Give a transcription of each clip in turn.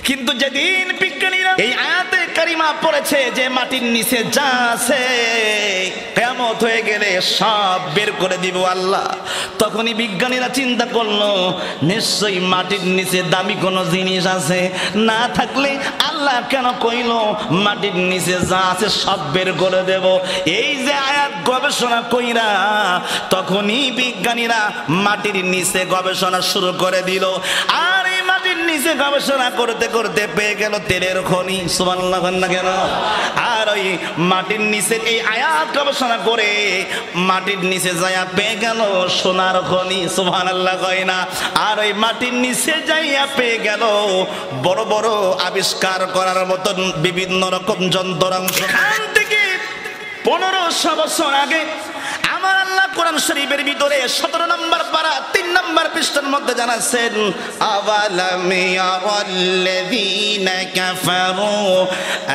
কিন্তু যেদিন বিজ্ঞানীরা এই আয়াতে কারিমা পড়েছে যে মাটির নিচে যা আছে কিয়ামত হয়ে গেলে সব বের করে দিব আল্লাহ, তখনই বিজ্ঞানীরা চিন্তা করলো নিশ্চয়ই মাটির নিচে দামি কোনো জিনিস আছে, না থাকলে আল্লাহ কেন কইলো মাটির নিচে যা আছে সব বের করে দেব। এই যে আয়াত গবেষণা কইরা তখনই বিজ্ঞানীরা মাটির নিচে গবেষণা শুরু করে দিল। আর এই মাটির নিচে গবেষণা করতে করতে পেয়ে গেল তেলের খনি, সুবহানাল্লাহ না কেন? আর ওই মাটির নিচে এই আয়াত গবেষণা করে মাটির নিচে যাইয়া পেয়ে গেল সোনার খনি, সুবহানাল্লাহ কয় না? আর ওই মাটির নিচে যাইয়া পেয়ে গেল বড় বড় আবিষ্কার করার মতন বিভিন্ন রকম যন্ত্রাংশ। এখান থেকে 1500 বছর আগে আমার আল্লাহ কোরআন শরীফের ভিতরে 17 নম্বর পারা 3 নম্বর পৃষ্ঠার মধ্যে জানাচ্ছেন, আওয়ালাম ইয়ারাল্লাযীনা কাফারু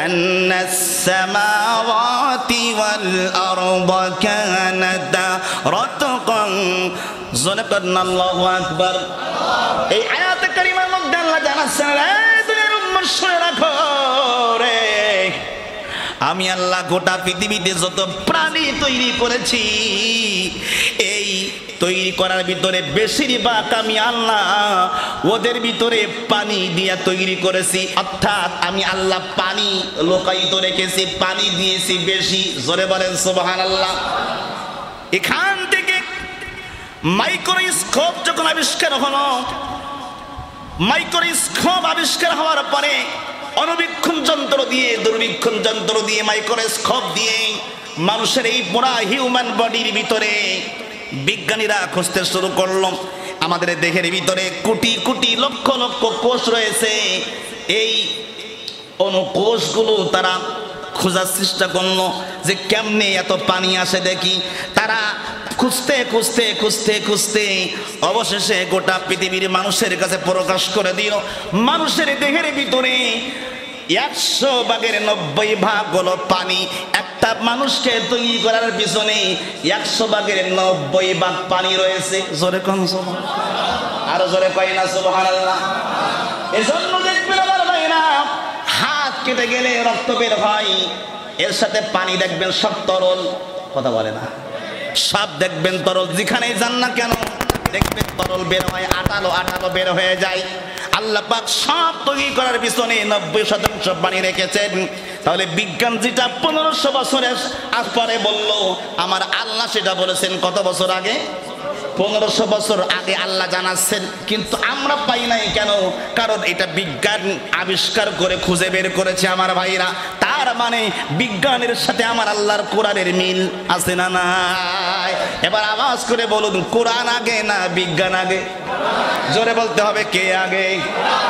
আন্নাস সামাওয়াতি ওয়াল আরদা কানাতা রাতকান। আল্লাহু আকবার। এই আয়াতে কারিমার মধ্যে আল্লাহ জানাচ্ছেন, দুনিয়ার উম্মত শুনে রাখো রে, আমি আল্লাহ গোটা পৃথিবীতে যত প্রাণী তৈরি করেছি এই তৈরি করার ভিতরে বেশিরভাগ আমি আল্লাহ ওদের ভিতরে পানি দিয়া তৈরি করেছি, অর্থাৎ আমি আল্লাহ পানি লোকায়িত রেখেছি, পানি দিয়েছি বেশি। জোরে বলেন সুবহানাল্লাহ। এখান থেকে মাইক্রোস্কোপ যখন আবিষ্কার হলো, মাইক্রোস্কোপ আবিষ্কার হওয়ার পরে অনুবীক্ষণ যন্ত্র দিয়ে, দূরবীক্ষণ যন্ত্র দিয়ে, মাইক্রোস্কোপ দিয়ে মানুষের এই পুরা হিউম্যান বডির ভিতরে বিজ্ঞানীরা খুঁজতে শুরু করলো। আমাদের দেহের ভিতরে কোটি কোটি লক্ষ লক্ষ কোষ রয়েছে। এই অনুকোষগুলো তারা খোঁজার চেষ্টা করলো যে কেমনে এত পানি আসে দেখি। তারা খুঁজতে খুঁজতে খুঁজতে খুঁজতে অবশেষে গোটা পৃথিবীর মানুষের কাছে প্রকাশ করে দিল, মানুষের দেহের ভিতরে 100 ভাগের 90 ভাগ হলো পানি। একটা মানুষকে তৈরি করার পিছনে 100 ভাগের 90 ভাগ পানি রয়েছে। জোরে কোন সুবহানাল্লাহ, আরো জোরে কয় না সুবহানাল্লাহ। এজন্য দেখবেন আমার ভাইরা, হাত কেটে গেলে রক্ত বের হয়, এর সাথে পানি দেখবেন সব তরল, কথা বলে না, সব দেখবেন তরল। যেখানে যান না কেন দেখবেন তরল বের হয়, আঠালো আঠালো বের হয়ে যায়। আল্লাহ পাক সব তৈরি করার পিছনে 90% পানি রেখেছেন। তাহলে বিজ্ঞান যেটা 1500 বছরের পরে বললো, আমার আল্লাহ সেটা বলেছেন কত বছর আগে? 1500 বছর আগে আল্লাহ জানাচ্ছেন, কিন্তু আমরা পাই নাই কেন? কারণ এটা বিজ্ঞান আবিষ্কার করে খুঁজে বের করেছে আমার ভাইরা। তার মানে বিজ্ঞানের সাথে আমার আল্লাহর কোরআনের মিল আছে না নাই? এবার আওয়াজ করে বলুন, কোরআন আগে না বিজ্ঞান আগে? জোরে বলতে হবে, কে আগে?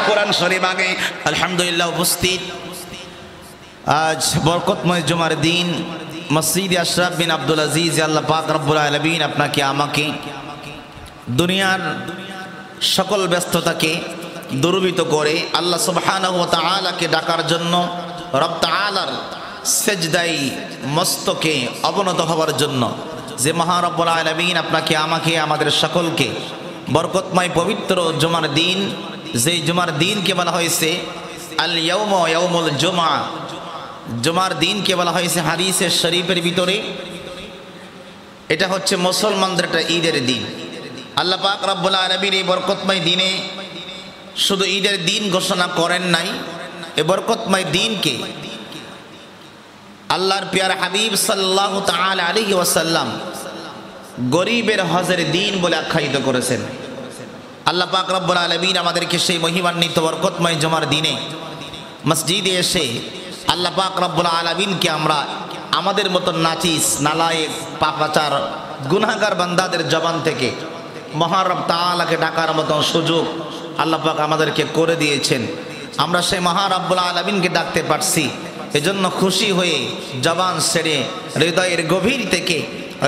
কোরআন শরীফ আগে। আলহামদুলিল্লাহ উপস্থিত, আজ বরকতময় জুমার দিন মসজিদ আশরাফ বিন আব্দুল আজিজ, আল্লাহ পাক রব্বুল আলামিন আপনাকে আমাকে দুনিয়ার সকল ব্যস্ততাকে দূরীভূত করে আল্লাহ সুবহানাহু ওয়া তাআলাকে ডাকার জন্য, রব তাআলার সেজদায় মস্তকে অবনত হওয়ার জন্য যে মহা রব্বুল আলামিন আপনাকে আমাকে আমাদের সকলকে বরকতময় পবিত্র জুমার দিন, যেই জুমার দিনকে বলা হয়েছে আল ইয়াউম ইয়াউমুল জুমআ, জুমার দিনকে বলা হয়েছে হাদিসে শরীফের ভিতরে এটা হচ্ছে মুসলমানদের একটা ঈদের দিন। আল্লাহ পাক রব্বুল আলামিন এই বরকতময় দিনে শুধু ঈদের দিন ঘোষণা করেন নাই, এই বরকতময় দিনকে আল্লাহর প্রিয় হাবিব সাল্লাল্লাহু তাআলা আলাইহি ওয়াসাল্লাম গরিবের হজের দিন বলে আখ্যায়িত করেছেন। আল্লাহ পাক রব্বুল আলামিন আমাদেরকে সেই মহিমান্বিত বরকতময় জুমার দিনে মসজিদে এসে আল্লাহ পাক রব্বুল আলামিনকে আমরা আমাদের মতন নাচিস নালায়েক পাপাচার গুনাহগার বান্দাদের জবান থেকে মহান রব তাআলাকে ডাকার মতন সুযোগ আল্লাহ পাক আমাদেরকে করে দিয়েছেন। আমরা সেই মহান রব্বুল আলামিনকে ডাকতে পারছি, এজন্য খুশি হয়ে জবান ছেড়ে হৃদয়ের গভীর থেকে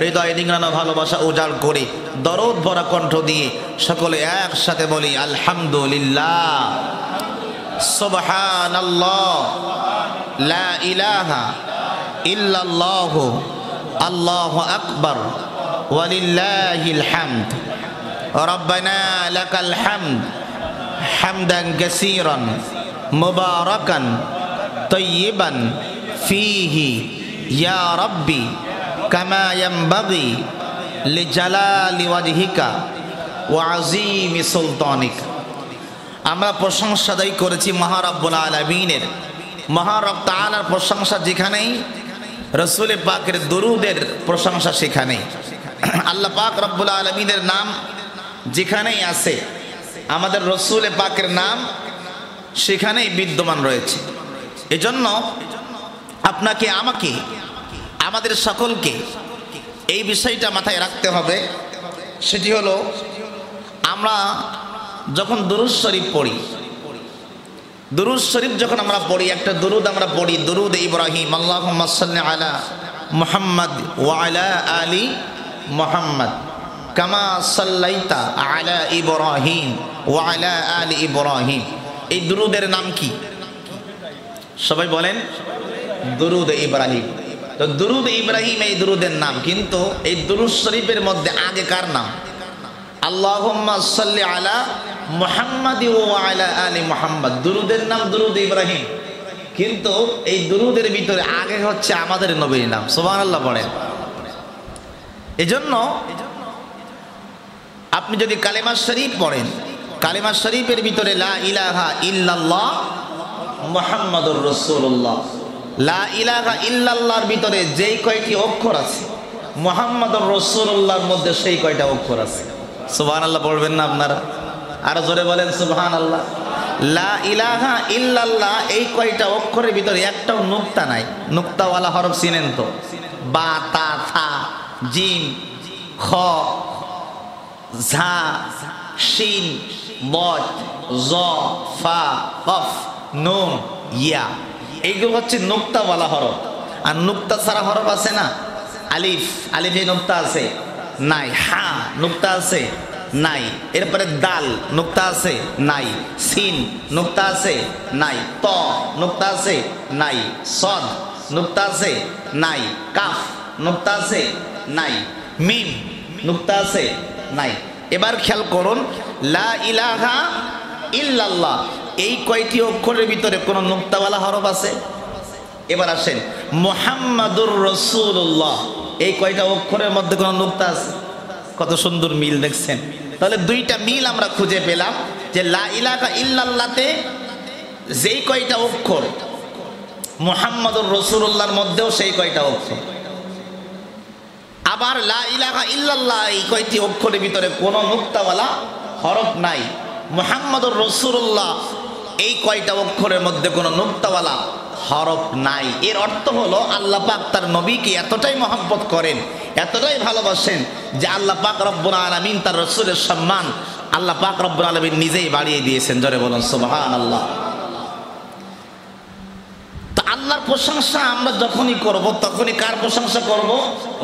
হৃদয় নিংড়ানো ভালোবাসা উজাড় করে দরদ ভরা কণ্ঠ দিয়ে সকলে একসাথে বলি আলহামদুলিল্লাহ, সুবহানাল্লাহ, লা ইলাহা ইল্লাল্লাহু, আল্লাহু আকবার, ওয়ালিল্লাহিল হামদ, রব্বানা লাকাল হামদ হামদান কাসীরান মুবারাকান তাইয়িবান ফীহি ইয়া রাব্বি কামা ইয়ানবাগি লিজালালি ওয়াজহিকা ওয়া আযীমি সুলতানিকা। আমরা প্রশংসা আদায় করেছি মহারব্বুল আলামিনের। মহারব তাআলার প্রশংসা যেখানেই, রাসূল পাকের দুরূদের প্রশংসা সেখানেই। আল্লাহ পাক রব্বুল আলামিনের নাম যেখানেই আছে, আমাদের রাসূল পাকের নাম সেখানেই বিদ্যমান রয়েছে। এজন্য আপনাকে, আমাকে, আমাদের সকলকে এই বিষয়টা মাথায় রাখতে হবে। সেটি হলো, আমরা যখন দুরূদ শরীফ পড়ি, দুরূদ শরীফ যখন আমরা পড়ি, একটা দুরূদ আমরা পড়ি, দুরূদ ইব্রাহিম, আল্লাহুম্মা সাল্লি আলা মুহাম্মদ ওয়া আলা আলি মুহাম্মদ কামা সাল্লাইতা আলা ইব্রাহিম ওয়া আলা আলি ইব্রাহিম। এই দুরূদের নাম কি? সবাই বলেন, দুরূদ ইব্রাহিম। তো দুরূদ ইব্রাহিম এই দুরূদের নাম, কিন্তু এই দুরূদ শরীফের মধ্যে আগে কার নাম? আল্লাহুম্মা সাল্লি আলা মুহাম্মাদ ওয়া আলা আলি মুহাম্মাদ। দুরূদের নাম দুরূদ ইব্রাহিম, কিন্তু এই দুরূদের ভিতরে আগে হচ্ছে আমাদের নবীর নাম। সুবহানাল্লাহ পড়েন। এজন্য আপনি যদি কালেমা শরীফ পড়েন, কালেমা শরীফের ভিতরে লা ইলাহা ইল্লাল্লাহ মুহাম্মাদুর রাসূলুল্লাহ, লা ইলাহা ইল্লাল্লাহর ভিতরে যেই কয়টি অক্ষর আছে, মুহাম্মাদুর রাসূলুল্লাহর মধ্যে সেই কয়টা অক্ষর আছে। সুবহানাল্লাহ পড়বেন না আপনারা? আরো জোরে বলেন সুবহানাল্লাহ। লা ইলাহা ইল্লাল্লাহ এই কয়টা অক্ষরের ভিতরে একটাও নুক্তা নাই। নুক্তাওয়ালা হরফ চিনেন তো? বা, তা, থা, জিম, খ, ঝা, শিন, বদ, জ, ফা, কফ, নুন, ইয়া। এইগুলো হচ্ছে নুক্তাওয়ালা হরফ। আর নুক্তা ছাড়া হরফ আছে না? আলিফ, আলিফে নুক্তা আছে? নাই। হা নুক্তা আছে? নাই। এরপরে দাল নুক্তা আছে? নাই। সিন নুক্তা আছে? নাই। ত নুক্তা আছে? নাই। সদ নুক্তা আছে? নাই। কাফ নুক্তা আছে? নাই। মিম নুক্তা আছে? নাই। এবার খেয়াল করুন, লা ইলাহা ইল্লাল্লাহ এই কয়টি অক্ষরের ভিতরে কোন নুক্তাওয়ালা হরফ আছে? এবার আসেন, মুহাম্মাদুর রাসূলুল্লাহ এই কয়টা অক্ষরের মধ্যে কোন নুক্তা আছে? কত সুন্দর মিল দেখছেন। তাহলে দুইটা মিল আমরা খুঁজে পেলাম, যে লা ইলাহা ইল্লাল্লাহতে যেই কয়টা অক্ষর, মুহাম্মাদুর রাসূলুল্লাহর মধ্যেও সেই কয়টা অক্ষর। আবার লা ইলাহা ইল্লাল্লাহ এই কয়টি অক্ষরের ভিতরে কোনো নুক্তাওয়ালা হরফ নাই। মুহাম্মাদুর রাসূলুল্লাহ এই কয়টা অক্ষরের মধ্যে কোনো নুক্তাওয়ালা হরফ নাই। এর অর্থ হলো, আল্লাহ পাক তার নবীকে এতটাই মহব্বত করেন, এতটাই ভালোবাসেন, যে আল্লাহ পাক রব্বুল আলামিন তার রাসূলের সম্মান আল্লাহ পাক রব্বুল আলামিন নিজেই বাড়িয়ে দিয়েছেন। জোরে বলুন সুবহানাল্লাহ। তো আল্লাহর প্রশংসা আমরা যখনই করব, তখনই কার প্রশংসা করব?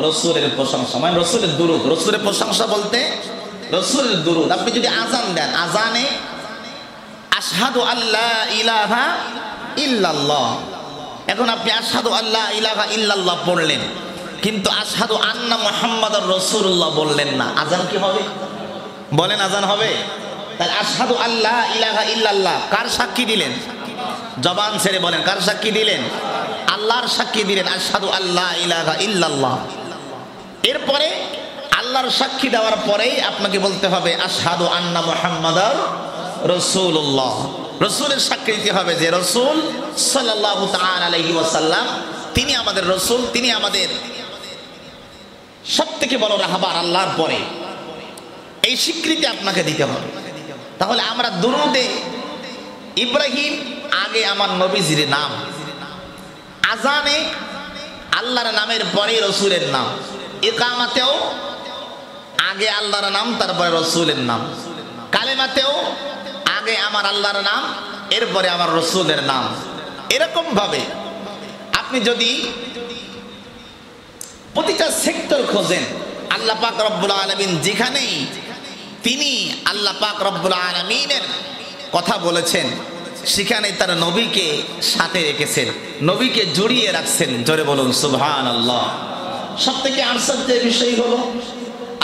রাসূলের প্রশংসা, মানে রাসূলের দুরূদ। রাসূলের প্রশংসা বলতে রাসূলের দুরূদ। আপনি যদি আযান দেন, আযানে আশহাদু আল্লা ইলাহা ইল্লাল্লাহ, এখন আপনি আশহাদু আল্লা ইলাহা ইল্লাল্লাহ পড়লেন, কিন্তু আশহাদু আন্না মুহাম্মাদুর রাসূলুল্লাহ বললেন না, আযান কি হবে? বলেন, আযান হবে? তাহলে আশহাদু আল্লা ইলাহা ইল্লাল্লাহ কার সাক্ষী দিলেন? জবান ছেড়ে বলেন, কার সাক্ষী দিলেন? আল্লাহর সাক্ষী দিলেন, আশহাদু আল্লা ইলাহা ইল্লাল্লাহ। এরপরে আল্লাহর সাক্ষী দেওয়ার পরেই আপনাকে বলতে হবে আশহাদু আন্না মুহাম্মাদুর রাসূলুল্লাহ। রাসূলের সাক্ষী দিতে হবে যে রাসূল সাল্লাল্লাহু তাআলা আলাইহি ওয়াসাল্লাম তিনি আমাদের রাসূল, তিনি আমাদের সবথেকে বড় রাহবার আল্লাহর পরে। এই স্বীকৃতি আপনাকে দিতে হবে। তাহলে আমরা দুরূদে ইব্রাহিম আগে আমার নবীজির নাম, আযানে আল্লাহর নামের পরে রাসূলের নাম, ইকামাতেও আগে আল্লাহর নাম তারপরে রাসূলের নাম, কালেমাতেও আগে আমার আল্লাহর নাম এরপরে আমার রাসূলের নাম। এরকম ভাবে আপনি যদি প্রতিটা সেক্টর খোঁজেন, আল্লাহ পাক রব্বুল আলামিন যেখানেই তিনি আল্লাহ পাক রব্বুল আলামিনের কথা বলেছেন, সেখানে তার নবীকে সাথে রেখেছেন, নবীকে জড়িয়ে রাখছেন। জোরে বলুন সুবহানাল্লাহ। সবথেকে আশ্চর্যের বিষয় হলো,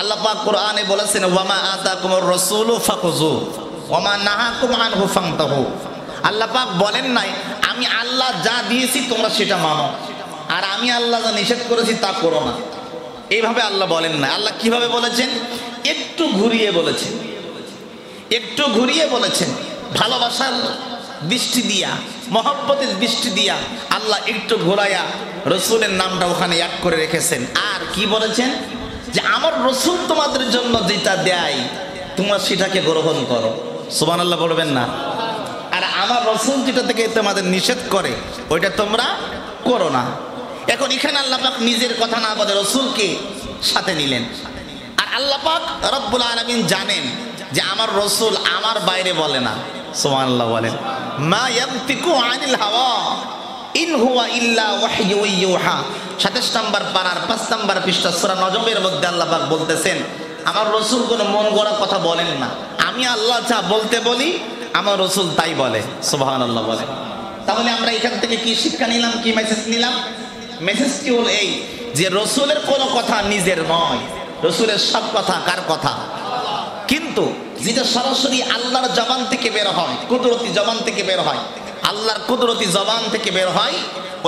আল্লাহ পাক কোরআনে বলেছেন ওয়ামা আতাকুমুর রাসূলু ফাখুযু ওয়ামা নাহাকুম আনহু ফান্তাহু। আল্লাহ পাক বলেন নাই আমি আল্লাহ যা দিয়েছি তোমরা সেটা মানো, আর আমি আল্লাহ যা নিষেধ করেছি তা করো না। এইভাবে আল্লাহ বলেন না। আল্লাহ কিভাবে বলেছেন? একটু ঘুরিয়ে বলেছেন, একটু ঘুরিয়ে বলেছেন। ভালোবাসার দৃষ্টি দিয়া, মহব্বতের দৃষ্টি দিয়া আল্লাহ একটু ঘোরাইয়া রসুলের নামটা ওখানে এক করে রেখেছেন। আর কি বলেছেন? যে আমার রসুল তোমাদের জন্য যেটা দেয় তোমরা সেটাকে গ্রহণ করো। সুবহানাল্লাহ বলবেন না? আর আমার রসুল যেটা থেকে তোমাদের নিষেধ করে ওইটা তোমরা করো না। এখন এখানে আল্লাহ পাক নিজের কথা না বলে রসুলকে সাথে নিলেন। আর আল্লাহ পাক রব্বুল আলামিন জানেন যে আমার রসুল আমার বাইরে বলে না। সুবহানাল্লাহ বলেন, মা ইয়ানতিকু আনিল হাওয়া ইন হুয়া ইল্লা ওয়াহয়ু ইউহা। 27 নম্বর পারার 5 নম্বর পৃষ্ঠা সূরা নজমের মধ্যে আল্লাহ পাক বলতেছেন আমার রসুল কোনো মন গড়া কথা বলেন না। আমি আল্লাহ যা বলতে বলি আমার রসুল তাই বলে। সুবহানাল্লাহ বলেন। তাহলে আমরা এখান থেকে কি শিক্ষা নিলাম, কি মেসেজ নিলাম? মেসেজটি হলো এই যে রসুলের কোনো কথা নিজের নয়, রসুলের সব কথা কার কথা? কিন্তু যেটা সরাসরি আল্লাহর জবান থেকে বের হয়, কুদরতি জবান থেকে বের হয়, আল্লাহর কুদরতি জবান থেকে বের হয়,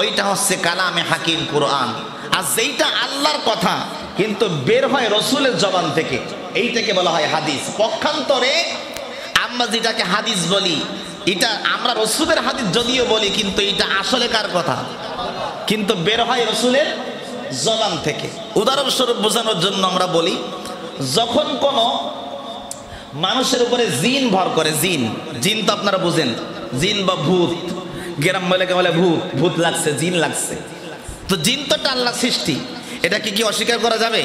ওইটা হচ্ছে কালামে হাকিম কোরআন। আর যেইটা আল্লাহর কথা কিন্তু বের হয় রসুলের জবান থেকে, এইটাকে বলা হয় হাদিস। পক্ষান্তরে আমরা যেটাকে হাদিস বলি, এটা আমরা রসুলের হাদিস যদিও বলি কিন্তু এটা আসলে কার কথা? কিন্তু বের হয় রসুলের জবান থেকে। উদাহরণস্বরূপ বোঝানোর জন্য আমরা বলি, যখন কোনো মানুষের উপরে জিন ভর করে, জিন, জিন তো আপনারা বুঝেন, জিন বা ভূত, গ্রাম বলে ভূত, ভূত লাগছে, জিন লাগছে। তো জিন তো একটা আল্লাহর সৃষ্টি, এটা কি অস্বীকার করা যাবে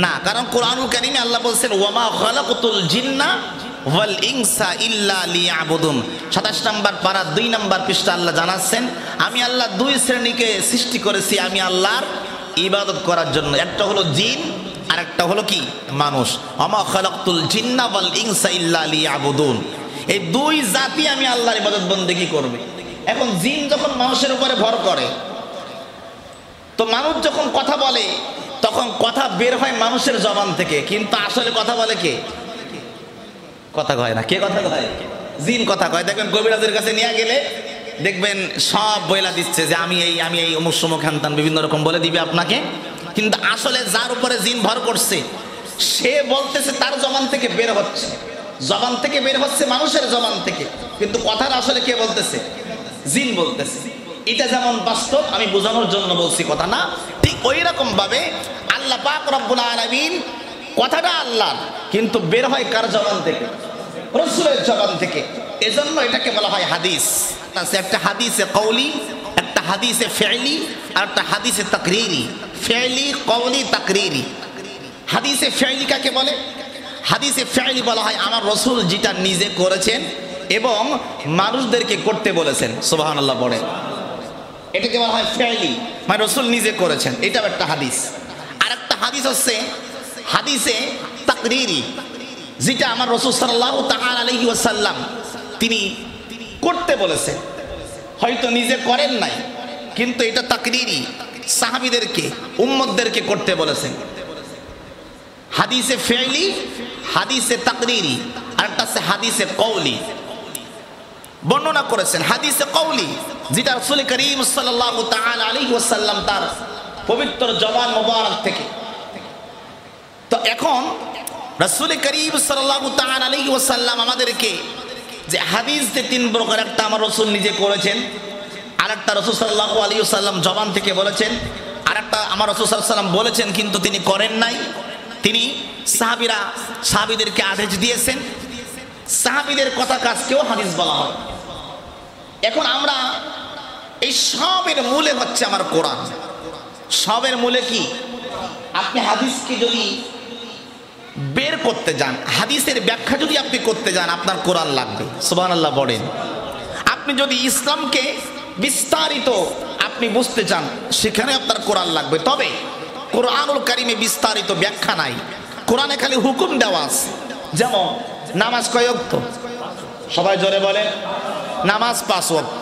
না? কারণ কোরআনুল কারীমে আল্লাহ বলছেন ওয়ামা খালাকাতুল জিন্না ওয়াল ইনসা ইল্লা লিয়াবুদুন। 27 নম্বর পারা 2 নম্বর পৃষ্ঠা আল্লাহ জানাচ্ছেন আমি আল্লাহ 2 শ্রেণীকে সৃষ্টি করেছি আমি আল্লাহর ইবাদত করার জন্য। একটা হলো জিন আর একটা হলো কি? মানুষ। ওয়ামা খালাকাতুল জিন্না ওয়াল ইনসা ইল্লা লিয়াবুদুন। এই 2 জাতি আমি আল্লাহর ইবাদত বন্দেগী করবে। এখন জিন যখন মানুষের উপরে ভর করে, তো মানুষ যখন কথা বলে তখন কথা বের হয় মানুষের জবান থেকে, কিন্তু আসলে কথা বলে কে? কথা কয় না। কে কথা কয়? জিন কথা কয়। দেখবেন কবিরাজের কাছে নিয়ে গেলে দেখবেন সব বইলা দিচ্ছে যে আমি এই অমুক সমুক হ্যানতান বিভিন্ন রকম বলে দিবে আপনাকে, কিন্তু আসলে যার উপরে জিন ভর করছে সে বলতেছে তার জবান থেকে বের হচ্ছে, জবান থেকে বের হচ্ছে মানুষের জবান থেকে, কিন্তু কথাটা আসলে কে বলতেছে? জিন বলতেছে। এটা যেমন বাস্তব, আমি বোঝানোর জন্য বলছি কথা না, ঠিক ওই রকম ভাবে আল্লাহ পাক রব্বুল আলামিন কথাটা আল্লাহর, কিন্তু বের হয় কার জবান থেকে? রাসূলের জবান থেকে। এজন্য এটাকে বলা হয় হাদিস। একটা হাদিসে কওলি, একটা হাদিসে ফি'লি, আর একটা হাদিসে তাকরীরি। ফি'লি, কওলি, তাকরীরি। হাদিসে ফি'লি কাকে বলে? হাদিসে ফি'লি বলা হয় আমার রাসূল যেটা নিজে করেছেন এবং মানুষদেরকে করতে বলেছেন। সুবহানাল্লাহ বলেন। এটাকে বলা হয় ফি'লি, মানে রাসূল নিজে করেছেন, এটাও একটা হাদিস। আর একটা হাদিস হচ্ছে হাদিসে তাকরীরি, যেটা আমার রাসূল সাল্লাল্লাহু তাআলা আলাইহি ওয়াসাল্লাম তিনি করতে বলেছেন, হয়তো নিজে করেন নাই, কিন্তু এটা তাকরীরি, সাহাবীদেরকে উম্মতদেরকে করতে বলেছেন। হাদিসে ফি'লি, হাদিসে তাকরীরি, আর একটা আছে হাদিসে কওলি। বর্ণনা করেছেন হাদিসে কওলি, যেটা রাসূল করিম সাল্লাল্লাহু তাআলা আলাইহি ওয়াসাল্লাম তার পবিত্র জবান মোবারক থেকে। তো এখন রাসূল করিম সাল্লাল্লাহু তাআলা আলাইহি ওয়াসাল্লাম আমাদেরকে যে হাদিস যে 3 প্রকার, একটা আমার রাসূল নিজে করেছেন, আরেকটা রাসূল সাল্লাল্লাহু আলাইহি ওয়াসাল্লাম জবান থেকে বলেছেন, আরেকটা আমার রাসূল সাল্লাল্লাহু আলাইহি ওয়াসাল্লাম বলেছেন কিন্তু তিনি করেন নাই, তিনি সাহাবীদেরকে আদেশ দিয়েছেন। সাহাবীদের কথা কাজকেও হাদিস বলা হয়। এখন আমরা এই সবের মূলে হচ্ছে আমার কোরআন। সবের মূলে কি? আপনি হাদিসকে যদি বের করতে যান, হাদিসের ব্যাখ্যা যদি আপনি করতে যান, আপনার কোরআন লাগবে। সুবহানাল্লাহ বলেন। আপনি যদি ইসলামকে বিস্তারিত আপনি বুঝতে চান, সেখানে আপনার কোরআন লাগবে। তবে কোরআনুল কারীমে বিস্তারিত ব্যাখ্যা নাই, কোরআনে খালি হুকুম দেওয়া আছে। যেমন নামাজ কয় ওয়াক্ত? সবাই জোরে বলে। নামাজ 5 ওয়াক্ত।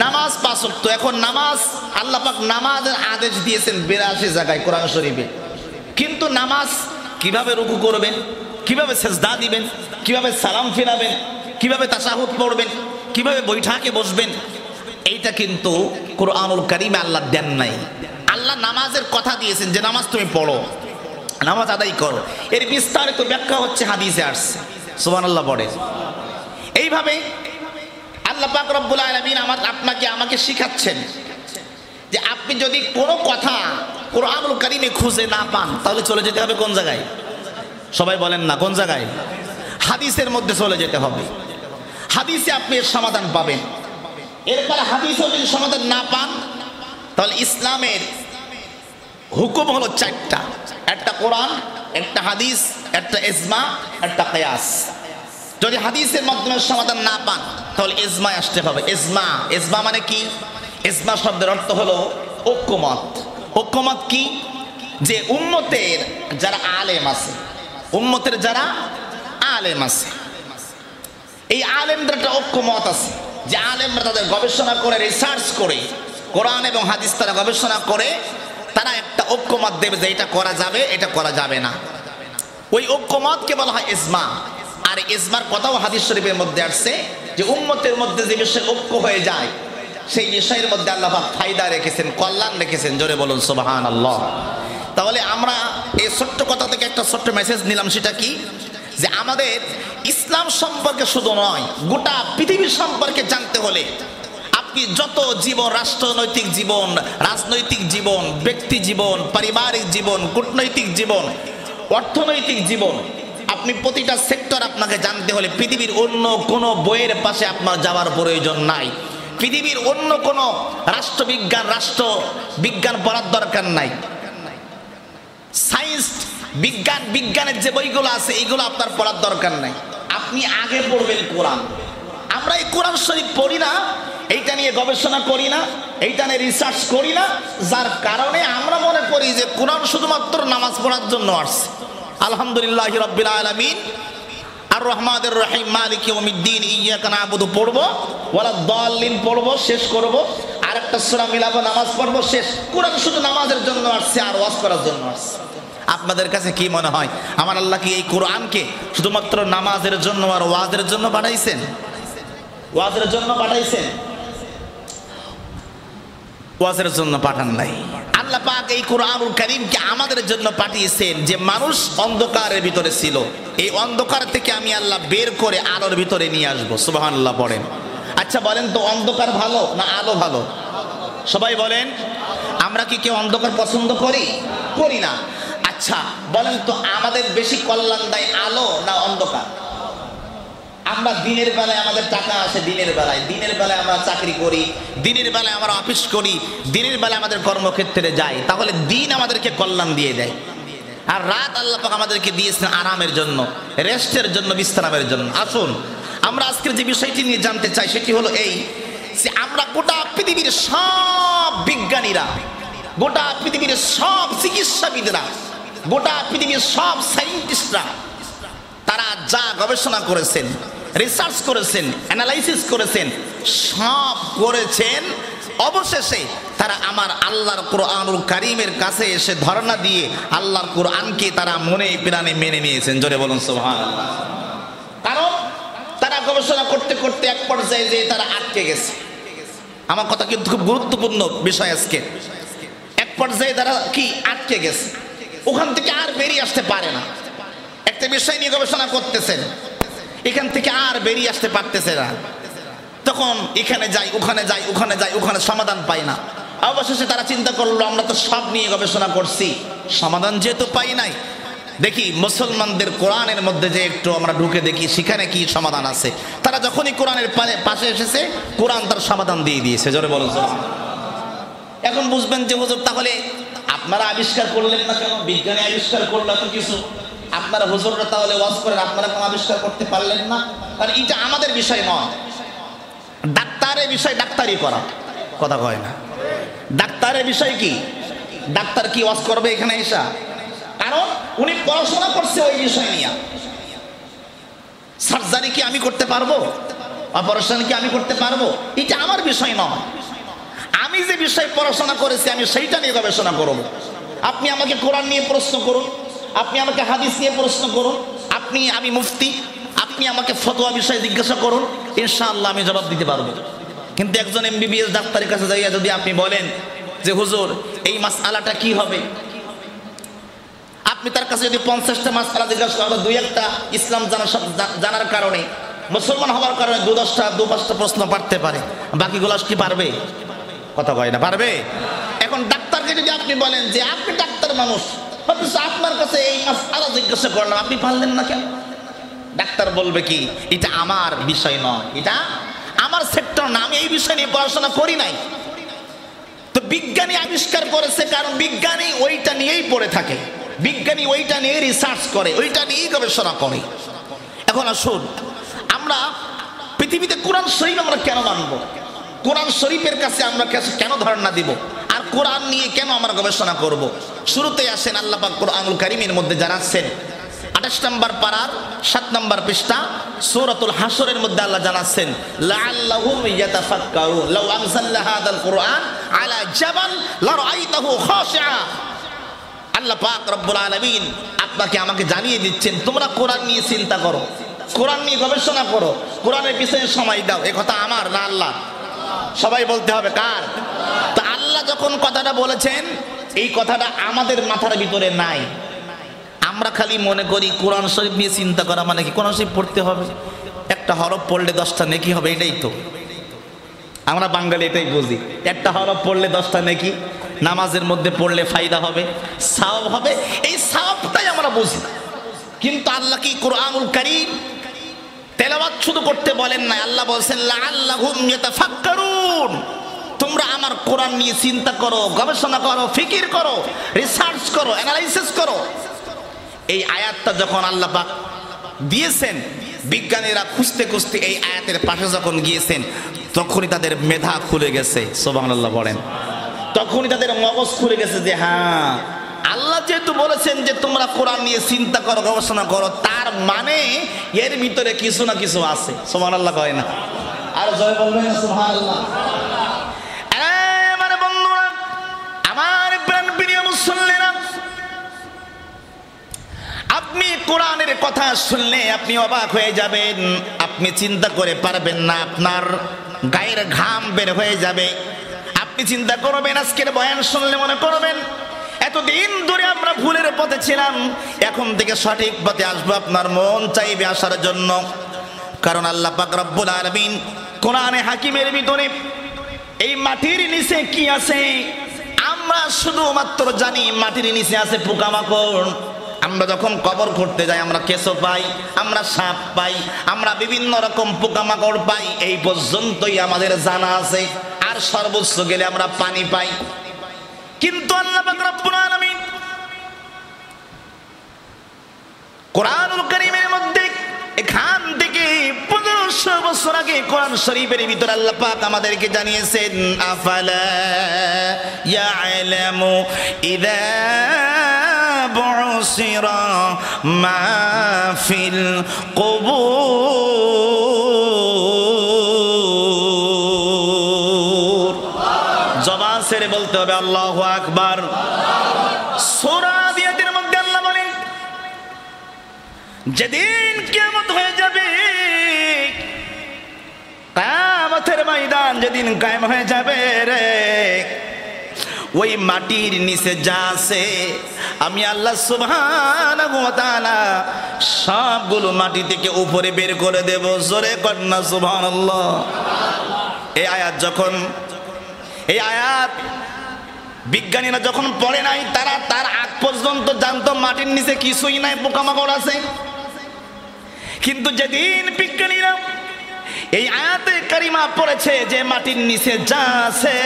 নামাজ 5 ওয়াক্ত। এখন নামাজ আল্লাহ পাক নামাজের আদেশ দিয়েছেন 82 জায়গায় কোরআন শরীফে, কিন্তু নামাজ কিভাবে রুকু করবেন, কিভাবে সেজদা দিবেন, কিভাবে সালাম ফিরাবেন, কিভাবে তাশাহুদ পড়বেন, কিভাবে বৈঠকে বসবেন, এইটা কিন্তু কোরআনুল কারীমে আল্লাহ দেন নাই। আল্লাহ নামাজের কথা দিয়েছেন যে নামাজ তুমি পড়ো, নামাজ আদায় করো। এর বিস্তারিত ব্যাখ্যা হচ্ছে হাদিসে আসছে। সুবহানাল্লাহ পড়ে। এইভাবে আল্লাহ পাক রব্বুল আলামিন আপনাকে আমাকে শিখাচ্ছেন যে আপনি যদি কোনো কথা কোরআনুল কারীমে খুঁজে না পান তাহলে চলে যেতে হবে কোন জায়গায়? সবাই বলেন না কোন জায়গায়? হাদিসের মধ্যে চলে যেতে হবে। হাদিসে আপনি এর সমাধান পাবেন। এরপরে হাদিসেও যদি সমাধান না পান তাহলে ইসলামের হুকুম হলো চারটা: একটা কোরআন, একটা হাদিস, একটা ইজমা, একটা কিয়াস। যদি হাদিসের মাধ্যমে সমাধান না পান তাহলে ইজমায় আসতে হবে। ইজমা, ইজমা মানে কি? ইজমা শব্দের অর্থ হলো ঐক্যমত। ঐক্যমত কি? যে উম্মতের যারা আলেম আছে, উম্মতের যারা আলেম আছে, এই আলেমদের একটা ঐক্যমত আছে যে আলেমরা তাদের গবেষণা করে, রিসার্চ করে, কোরআন এবং হাদিস তারা গবেষণা করে, তারা একটা ঐক্যমত দেবে যে এটা করা যাবে, এটা করা যাবে না। ওই ঐক্যমতকে বলা হয় ইজমা। আর ইজমার কথাও হাদিস শরীফের মধ্যে আসছে যে উম্মতের মধ্যে যে বিষয়ে ঐক্য হয়ে যায় সেই বিষয়ের মধ্যে আল্লাহ পাক ফায়দা রেখেছেন, কল্যাণ রেখেছেন। জোরে বলুন সুবহানাল্লাহ। তাহলে আমরা এই ছোট্ট কথা থেকে একটা ছোট্ট মেসেজ নিলাম, সেটা কি? যে আমাদের ইসলাম সম্পর্কে শুধু নয়, গোটা পৃথিবী সম্পর্কে জানতে হলে আপনি যত জীবন, রাষ্ট্রনৈতিক জীবন, রাজনৈতিক জীবন, ব্যক্তি জীবন, পারিবারিক জীবন, কূটনৈতিক জীবন, অর্থনৈতিক জীবন, আপনি প্রতিটা সেক্টর আপনাকে জানতে হলে পৃথিবীর অন্য কোনো বইয়ের পাশে আপনার যাওয়ার প্রয়োজন নাই। পৃথিবীর অন্য কোনো রাষ্ট্রবিজ্ঞান পড়ার দরকার নাই। সায়েন্স, বিজ্ঞানের যে বইগুলো আছে এইগুলো আপনার পড়ার দরকার নাই। আপনি আগে পড়বেন কোরআন। আমরা এই কোরআন শরীফ পড়ি না, এইটা নিয়ে গবেষণা করি না, এইটা নিয়ে রিসার্চ করি না, যার কারণে আমরা মনে করি যে কোরআন শুধুমাত্র নামাজ পড়ার জন্য আসছে। আলহামদুলিল্লাহি রাব্বিল আলামিন, আর রহমানির রহিম, মালিক ইয়াউমিদ্দিন, ইয়্যাকা না'বুদু পড়বো, ওয়ালাদ দাল্লিন পড়বো, শেষ করবো, আর একটা সূরা মিলাবো, নামাজ পড়বো, শেষ। কোরআন শুধু নামাজের জন্য আসছে আর ওয়াজ করার জন্য আসছে। আপনাদের কাছে কি মনে হয় আমার আল্লাহ কি এই কোরআনকে শুধুমাত্র নামাজের জন্য আর ওয়াজের জন্য পাঠাইছেন? ওয়াজের জন্য পাঠাইছেন? ওয়াজের জন্য পাঠান নাই। আল্লাহ পাক এই কোরআনুল কারীমকে আমাদের জন্য পাঠিয়েছেন যে মানুষ অন্ধকারের ভিতরে ছিল, এই অন্ধকার থেকে আমি আল্লাহ বের করে আলোর ভিতরে নিয়ে আসবো। সুবহানাল্লাহ পড়েন। আচ্ছা বলেন তো, অন্ধকার ভালো না আলো ভালো? সবাই বলেন। আমরা কি কেউ অন্ধকার পছন্দ করি? করি না। আচ্ছা বলেন তো, আমাদের বেশি কল্যাণ দেয় আলো না অন্ধকার? আমরা দিনের বেলায় আমাদের টাকা আসে, দিনের বেলায় আমরা চাকরি করি, দিনের বেলায় আমরা অফিস করি, দিনের বেলায় আমাদের কর্মক্ষেত্রে যাই, তাহলে দিন আমাদেরকে কল্যাণ দিয়ে দেয়। আর রাত আল্লাহ পাক আমাদেরকে দিয়েছেন আরামের জন্য, রেস্টের জন্য, বিশ্রামের জন্য। আসুন আমরা আজকের যে বিষয়টি নিয়ে জানতে চাই সেটি হলো এই যে আমরা গোটা পৃথিবীর সব বিজ্ঞানীরা, গোটা পৃথিবীর সব চিকিৎসাবিদরা, গোটা পৃথিবীর সব সায়েন্টিস্টরা তারা যা গবেষণা করেছেন, রিসার্চ করেছেন, অ্যানালাইসিস করেছেন, সব করেছেন, অবশেষে তারা আমার আল্লাহর কোরআনুল কারীমের কাছে এসে ধর্ণা দিয়ে আল্লাহর কোরআনকে তারা মনে প্রাণে মেনে নিয়েছেন। জোরে বলুন সুবহানাল্লাহ। কারণ তারা গবেষণা করতে করতে এক পর্যায়ে যে তারা আটকে গেছে। আমার কথা কিন্তু খুব গুরুত্বপূর্ণ বিষয় আজকে। এক পর্যায়ে তারা কি আটকে গেছে, ওখান থেকে আর বেরিয়ে আসতে পারে না। একটা বিষয় নিয়ে গবেষণা করতেছেন, এখান থেকে আর বেরিয়ে আসতে পারতেছে না। তখন এখানে যাই, ওখানে যাই, ওখানে যাই, ওখানে সমাধান পাই না। অবশেষে তারা চিন্তা করলো আমরা তো সব নিয়ে গবেষণা করছি, সমাধান যেহেতু পাই নাই, দেখি মুসলমানদের কোরআনের মধ্যে যে একটু আমরা ঢুকে দেখি সেখানে কি সমাধান আছে। তারা যখনই কোরআনের পাশে এসেছে, কোরআন তার সমাধান দিয়ে দিয়েছে। জোরে বলুন। এখন বুঝবেন যে হুজুর তাহলে আপনারা আবিষ্কার করলেন না কেন? বিজ্ঞানী আবিষ্কার করলো এত কিছু, আপনারা হুজুররা তাহলে ওয়াজ করেন, আপনারা কেন আবিষ্কার করতে পারলেন না? কারণ এটা আমাদের বিষয় নয়, ডাক্তারের বিষয় ডাক্তারি করা। কথা কয় না। ডাক্তারের বিষয় কি? ডাক্তার কি ওয়াজ করবে এখানে এসা? কারণ উনি পড়াশোনা করছে ওই বিষয় নিয়ে। সার্জারি কি আমি করতে পারবো? অপারেশন কি আমি করতে পারবো? এটা আমার বিষয় নয়। আমি যে বিষয় পড়াশোনা করেছি আমি সেইটা নিয়ে গবেষণা করব। আপনি আমাকে কোরআন নিয়ে প্রশ্ন করুন, আপনি আমাকে হাদিস নিয়ে প্রশ্ন করুন, আমি মুফতি, আপনি আমাকে ফতোয়া বিষয়ে জিজ্ঞাসা করুন, ইনশাআল্লাহ আমি জবাব দিতে পারবো। কিন্তু একজন এমবিবিএস ডাক্তারের কাছে যাইয়া যদি আপনি বলেন যে হুজুর এই মাসআলাটা কি হবে, আপনি তার কাছে যদি 50টা মাসআলা জিজ্ঞাসা করেন, দুই একটা ইসলাম জানার কারণে, মুসলমান হওয়ার কারণে 2-5টা প্রশ্ন পারতে পারে, বাকিগুলো কি পারবে? কথা কয় না, পারবে? এখন ডাক্তারকে যদি আপনি বলেন যে আপনি ডাক্তার মানুষ, আপনার কাছে এই মাসআলা জিজ্ঞাসা করলাম, আপনি পারলেন না কেন? ডাক্তার বলবে কি, এটা আমার বিষয় নয়, এটা আমার সেক্টর না, আমি এই বিষয় নিয়ে পড়াশোনা করি নাই। তো বিজ্ঞানী আবিষ্কার করেছে, কারণ বিজ্ঞানী ওইটা নিয়েই পড়ে থাকে, বিজ্ঞানী ওইটা নিয়ে রিসার্চ করে, ওইটা নিয়েই গবেষণা করে। এখন আসুন, আমরা পৃথিবীতে কোরআন শরীফ আমরা কেন মানবো? কোরআন শরীফের কাছে আমরা কেন ধারণা দিব? আর কোরআন নিয়ে কেন আমরা গবেষণা করব? শুরুতে আসেন আল্লাহ পাক কোরআনুল কারীমের মধ্যে জানাচ্ছেন, 28 নম্বর পারার 7 নম্বর পৃষ্ঠা সূরাতুল হাসরের মধ্যে আল্লাহ জানাচ্ছেন, লাআল্লাহুম ইয়াতাফাক্কারুন লাউ আনজালনা হাযাল কুরআন আলা জাবাল লারাআইতাহু খাশিআ। আল্লাহ পাক রব্বুল আলামিন আপনাকে আমাকে জানিয়ে দিচ্ছেন, তোমরা কোরআন নিয়ে চিন্তা করো, কোরআন নিয়ে গবেষণা করো, কোরআনের পিছনে সময় দাও। এই কথা আমার না আল্লাহ? সবাই বলতে হবে কার? তো আল্লাহ যখন কথাটা বলেছেন, এই কথাটা আমাদের মাথার ভিতরে নাই। আমরা খালি মনে করি কোরআন শরীফ নিয়ে চিন্তা করা মানে কি, কোরআন শরীফ পড়তে হবে, একটা হরফ পড়লে 10টা নেকি হবে, এটাই তো আমরা বাঙালি এটাই বুঝি। একটা হরফ পড়লে 10টা নেকি, নামাজের মধ্যে পড়লে ফায়দা হবে, সওয়াব হবে, এই সওয়াবটাই আমরা বুঝি। কিন্তু আল্লাহ কি কোরআনুল কারীম তেলাওয়াত শুধু করতে বলেন না, আল্লাহ বলেন লাআল্লাহুম ইয়াতাফাক্কারুন, তোমরা আমার কোরআন নিয়ে চিন্তা করো, গবেষণা করো, ফিকির করো, রিসার্চ করো, অ্যানালাইসিস করো। এই আয়াতটা যখন আল্লাহ পাক দিয়েছেন, বিজ্ঞানীরা খুঁজতে খুঁজতে এই আয়াতের পাশে যখন গিয়েছেন, তখনই তাদের মেধা খুলে গেছে। সুবহানাল্লাহ বলেন। তখনই তাদের মগজ খুলে গেছে যে হ্যাঁ, আল্লাহ যেহেতু বলেছেন যে তোমরা কোরআন নিয়ে চিন্তা করো, গবেষণা করো, তার মানে এর ভিতরে কিছু না কিছু আছে। সুবহানাল্লাহ কয় না? আর জয় বলবেন না সুবহানাল্লাহ? মানে বন্ধুরা আমার প্রাণপ্রিয় মুসল্লিরা, আপনি কোরআনের কথা শুনলে আপনি অবাক হয়ে যাবেন, আপনি চিন্তা করে পারবেন না, আপনার গায়ের ঘাম বের হয়ে যাবে। আপনি চিন্তা করবেন, আজকের বয়ান শুনলে মনে করবেন এতদিন ধরে আমরা ভুলের পথে ছিলাম, এখন থেকে সঠিক পথে আসবো, আপনার মন চাইবে আসার জন্য। কারণ আল্লাহ পাক রব্বুল আলামিন কোরআনে হাকিমের ভিতরে এই মাটির নিচে কি আছে আমরা শুধুমাত্র জানি, মাটির নিচে আছে পোকামাকড়। আমরা যখন কবর করতে যাই আমরা কেঁচো পাই, আমরা সাপ পাই, আমরা বিভিন্ন রকম পোকামাকড় পাই, এই পর্যন্তই আমাদের জানা আছে। আর সর্বোচ্চ গেলে আমরা পানি পাই। কিন্তু আল্লাহ পাক রব্বুল আলামিন কোরআনুল কারীমের মধ্যে এখান থেকে 1500 বছর আগে কোরআন শরীফের ভিতরে আল্লাহ পাক আমাদেরকে জানিয়েছেন, আফালা ইয়ালামু ইযা বুসিরা মা ফিল কুবুর। জবান ছেড়ে বলতে হবে আল্লাহু আকবার। সূরা আদিয়াতের মধ্যে আল্লাহ বলেন, যেদিন কিয়ামত হয়ে যাবে, কিয়ামতের ময়দান যেদিন কায়েম হয়ে যাবে রে, ওই মাটির নিচে যা আছে আমি আল্লাহ সুবহানাহু ওয়া তাআলা সবগুলো মাটি থেকে উপরে বের করে দেব। জোরে কন্যা সুবহানাল্লাহ। এই আয়াত বিজ্ঞানীরা যখন পড়ে নাই, তারা তার আগ পর্যন্ত জানতো মাটির নিচে কিছুই নাই, পোকামাকড় আছে। কিন্তু যেদিন বিজ্ঞানীরা এই আয়াতে কারিমা পড়েছে যে মাটির নিচে যা আছে,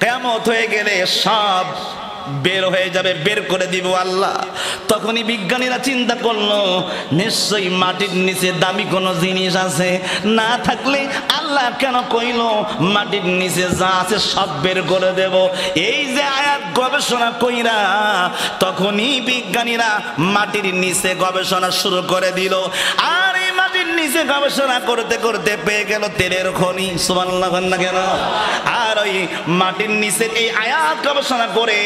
কিয়ামত হয়ে গেলে সব বের হয়ে যাবে, বের করে দিব আল্লাহ। তখনই বিজ্ঞানীরা চিন্তা করলো, নিশ্চয়ই মাটির নিচে দামি কোনো জিনিস আছে, না থাকলে আল্লাহ কেন কইলো মাটির নিচে যা আছে সব বের করে দেব। এই যে আয়াত গবেষণা কইরা তখনই বিজ্ঞানীরা মাটির নিচে গবেষণা শুরু করে দিল। আর এই মাটির নিচে গবেষণা করতে করতে পেয়ে গেল তেলের খনি, সুবহানাল্লাহ না কেন? আর ওই মাটির নিচে এই আয়াত গবেষণা করে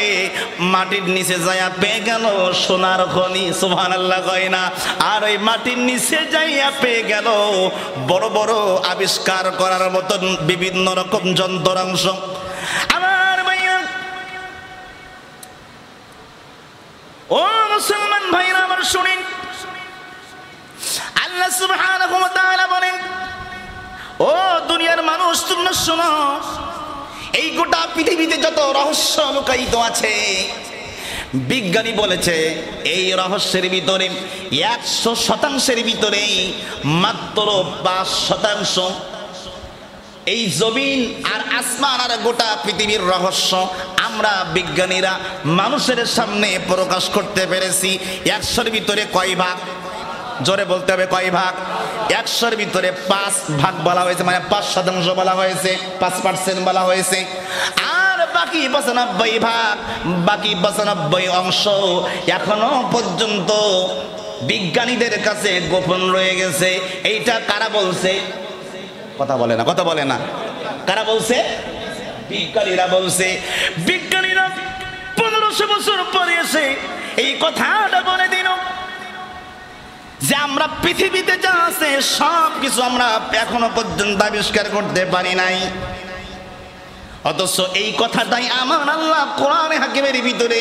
মাটির নিচে যাইয়া পেয়ে গেল সোনার খনি, সুবহানাল্লাহ কয় না? আর ওই মাটির নিচে যাইয়া পেয়ে গেল বড় বড় আবিষ্কার করার মতন বিভিন্ন রকম যন্ত্রাংশ। আমার ভাইয়া, ও মুসলমান ভাইরা আমার শুনেন, আল্লাহ সুবহানাহু ওয়া তাআলা বলেন, ও দুনিয়ার মানুষ তোমরা শোনো, এই গোটা পৃথিবীতে যত রহস্য লুকায়িত আছে, বিজ্ঞানী বলেছে এই রহস্যের ভিতরে 100% ভিতরে মাত্র 5% এই জমিন আর আসমান আর গোটা পৃথিবীর রহস্য আমরা বিজ্ঞানীরা মানুষের সামনে প্রকাশ করতে পেরেছি। 100-র ভিতরে কয় ভাগ? জোরে বলতে হবে, কয় ভাগ? 100-র ভিতরে 5 ভাগ বলা হয়েছে, মানে 5% বলা হয়েছে, 5% বলা হয়েছে। আর বাকি 95 ভাগ, বাকি 95 অংশ এখনো পর্যন্ত বিজ্ঞানীদের কাছে গোপন রয়ে গেছে। এইটা কারা বলছে? কথা বলে না, কথা বলে না। কারা বলছে? বিজ্ঞানীরা বলছে। বিজ্ঞানীরা 1500 বছর পরে এসে এই কথাটা বলে দিল যে আমরা পৃথিবীতে যা আছে সব কিছু আমরা এখনো পর্যন্ত আবিষ্কার করতে পারি নাই। অথচ এই কথাটাই আমার আল্লাহ কোরআনে হাকিমের ভিতরে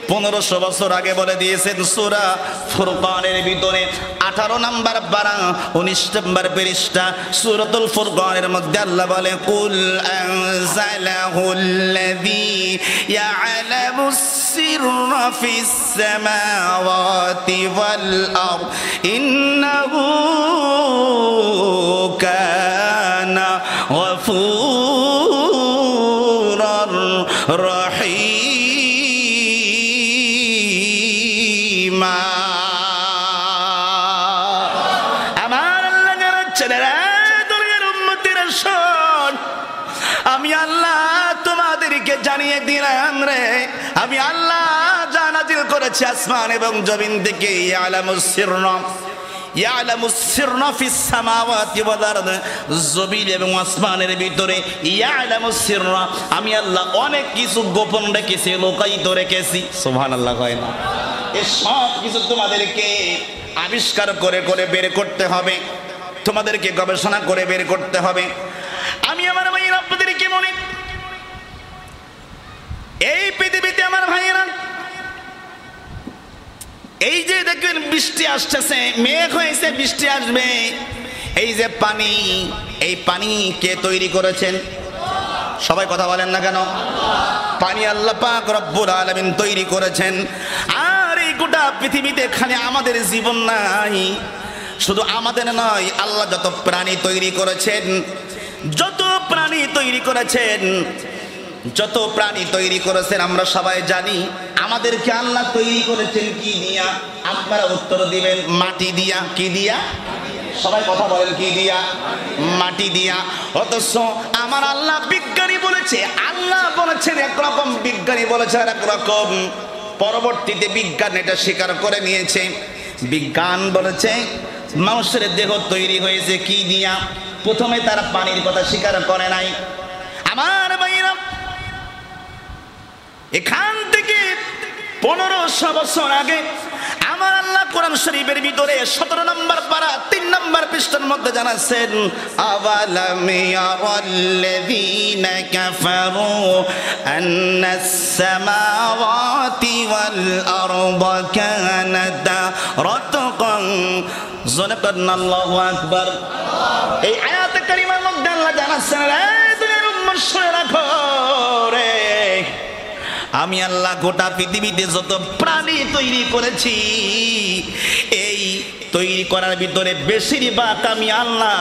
1500 বছর আগে বলে দিয়েছেন। সূরা ফুরকানের ভিতরে 18 নম্বর পারা 19 নম্বর পৃষ্ঠা সূরাতুল ফুরকানের মধ্যে আল্লাহ বলে, কুল আনজালাহুল্লাযী ইয়ালামুস সিররা ফিস সামাওয়াতি ওয়াল আরদ ইন্নাহু কানা গফুরার রহিম। আমার আল্লাহ জানাচ্ছেন, দুনিয়ার উম্মতেরা শোন, আমি আল্লাহ তোমাদেরকে জানিয়ে দিলাম রে, আমি আল্লাহ যা নাযিল করেছি আসমান এবং জমিন থেকে, ইয়ালামুস সিররা, ইয়ালামুস সিররা ফিস সামাওয়াতি ওয়াল আরদ, জমিন এবং আসমানের ভিতরে ইয়ালামুস সিররা, আমি আল্লাহ অনেক কিছু গোপন রেখেছি, লুকায়িত রেখেছি। সুবহানাল্লাহ কয় না? এই সব কিছু তোমাদেরকে আবিষ্কার করে করে বের করতে হবে, তোমাদেরকে গবেষণা করে বের করতে হবে। আমি আমার ভাইয়েরা আপনাদেরকে বলি, এই পৃথিবীতে আমার ভাইয়েরা, এই যে দেখবেন বৃষ্টি আসতেছে, মেঘ হয়েছে, বৃষ্টি আসবে, এই যে পানি, এই পানি কে তৈরি করেছেন? সবাই কথা বলেন না কেন? পানি আল্লাহ পাক রব্বুল আলামিন তৈরি করেছেন। আর এই গোটা পৃথিবীতে খালি আমাদের জীবন নাই, শুধু আমাদের নয়, আল্লাহ যত প্রাণী তৈরি করেছেন, যত প্রাণী তৈরি করেছেন, যত প্রাণী তৈরি করেছেন আমরা সবাই জানি। আমাদেরকে আল্লাহ তৈরি করেছেন কি দিয়া? আপনারা উত্তর দিবেন, মাটি দিয়া। কি দিয়া? সবাই কথা বলেন, কি দিয়া? মাটি দিয়া। অথচ আমার আল্লাহ বিজ্ঞানী বলেছে, আল্লাহ বলেছেন একরকম, বিজ্ঞানী বলেছে একরকম। পরবর্তীতে বিজ্ঞান এটা স্বীকার করে নিয়েছে। বিজ্ঞান বলেছে মানুষের দেহ তৈরি হয়েছে কি দিয়া? প্রথমে তারা পানির কথা স্বীকার করে নাই। আমার ভাইরা, এখান থেকে 1500 বছর আগে আমার আল্লাহ কোরআন শরীফের ভিতরে 17 নম্বর পারা 3 নম্বর পৃষ্ঠার মধ্যে জানাচ্ছেন, আওয়ালাম ইয়ারাল্লাযীনা কাফারু আন্নাস সামাওয়াতি ওয়াল আরদা কানাতা রাতকান। সুবহানাল্লাহু আকবার। এই আয়াতে কারিমার মধ্যে আল্লাহ জানাচ্ছেন, দুনিয়ার উম্মত শুনে রাখো রে, আমি আল্লাহ গোটা পৃথিবীতে যত প্রাণী তৈরি করেছি, এই তৈরি করার ভিতরে বেশিরভাগ আমি আল্লাহ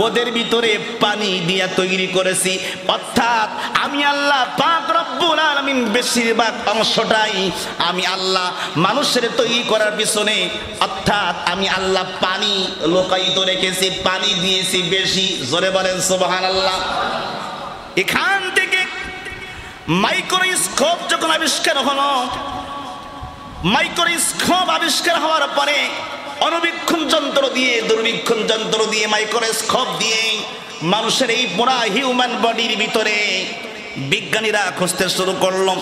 ওদের ভিতরে পানি দিয়া তৈরি করেছি। অর্থাৎ আমি আল্লাহ পাক রব্বুল আলামিন বেশিরভাগ অংশটাই আমি আল্লাহ মানুষের তৈরি করার পিছনে, অর্থাৎ আমি আল্লাহ পানি লুকায়িত রেখেছি, পানি দিয়েছি বেশি। জোরে বলেন সুবহানাল্লাহ। এখান থেকে মাইক্রোস্কোপ যখন আবিষ্কার হলো, মাইক্রোস্কোপ আবিষ্কার হওয়ার পরে অণুবীক্ষণ যন্ত্র দিয়ে, দূরবীক্ষণ যন্ত্র দিয়ে, মাইক্রোস্কোপ দিয়ে মানুষের এই পুরা হিউম্যান বডির ভিতরে বিজ্ঞানীরা খুঁজতে শুরু করলো।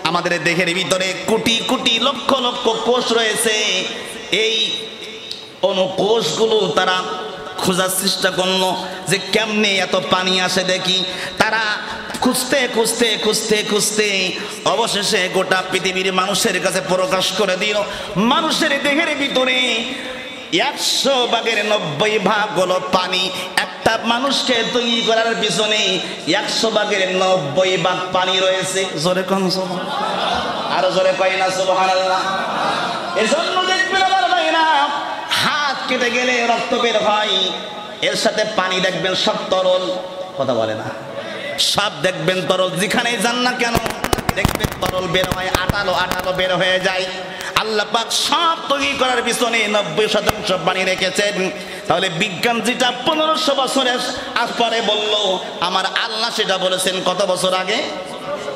আমাদের দেহের ভিতরে কোটি কোটি লক্ষ লক্ষ কোষ রয়েছে। এই অনুকোষগুলো তারা খোঁজার চেষ্টা করলো যে কেমনে এত পানি আসে দেখি। তারা খুঁজতে খুঁজতে খুঁজতে খুঁজতে অবশেষে গোটা পৃথিবীর মানুষের কাছে প্রকাশ করে দিল, মানুষের দেহের ভিতরে 100 ভাগের 90 ভাগ হলো পানি। একটা মানুষকে তৈরি করার পিছনে 100 ভাগের 90 ভাগ পানি রয়েছে। জোরে কোন সুবহানাল্লাহ, আরো জোরে কয় না সুবহানাল্লাহ। এজন্য দেখবেন আমার ভাইরা, হাত কেটে গেলে রক্ত বের হয়, এর সাথে পানি দেখবেন সব তরল। কথা বলে না, সব দেখবেন তরল। যেখানে যান না কেন দেখবেন তরল বের হয়, আটালো আটালো বের হয়ে যায়। আল্লাহ পাক সব তৈরি করার পিছনে 90% পানি রেখেছেন। তাহলে বিজ্ঞান যেটা 1500 বছরের পরে বললো, আমার আল্লাহ সেটা বলেছেন কত বছর আগে?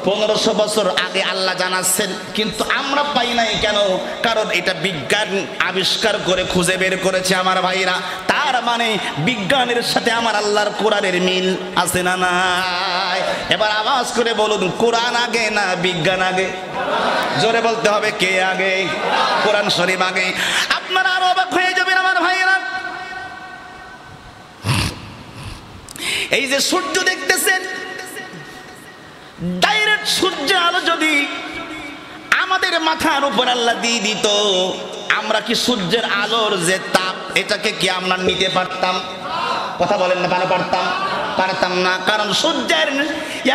1500 বছর আগে আল্লাহ জানাচ্ছেন, কিন্তু আমরা পাই নাই কেন? কারণ এটা বিজ্ঞান আবিষ্কার করে খুঁজে বের করেছে আমার ভাইরা। তার মানে বিজ্ঞানের সাথে আমার আল্লাহর কোরআনের মিল আছে না নাই? এবার আওয়াজ করে বলুন, কোরআন আগে না বিজ্ঞান আগে? জোরে বলতে হবে, কে আগে? কোরআন শরীফ আগে। আপনারা আরো অবাক হয়ে যাবেন আমার ভাইরা। এই যে সূর্য দেখতেছেন, ডাইরেক্ট সূর্যের আলো যদি আমাদের মাথার উপর আল্লাহ দিয়ে দিত, আমরা কি সূর্যের আলোর যে তাপ, এটাকে কি আমরা নিতে পারতাম? কথা বলেন না, পারতাম? পারতাম না। কারণ সূর্যের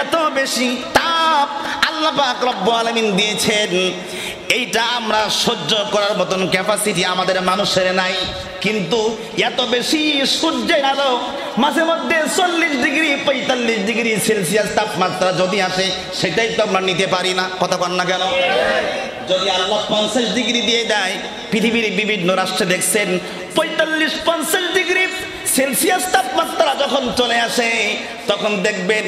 এত বেশি তাপ আল্লাহ পাক রব্বুল আলামিন দিয়েছেন, এইটা আমরা সহ্য করার মতন ক্যাপাসিটি আমাদের মানুষের নাই। কিন্তু এত বেশি সূর্যের আলো মাঝে মধ্যে 40 ডিগ্রি 45 ডিগ্রি সেলসিয়াস তাপমাত্রা যদি আসে, সেটাই তো আমরা নিতে পারি না। কথা বল না কেন? যদি আল্লাহ 50 ডিগ্রি দিয়ে দেয়, পৃথিবীর বিভিন্ন রাষ্ট্রে দেখছেন 45-50 ডিগ্রি সেলসিয়াস তাপমাত্রা যখন চলে আসে, তখন দেখবেন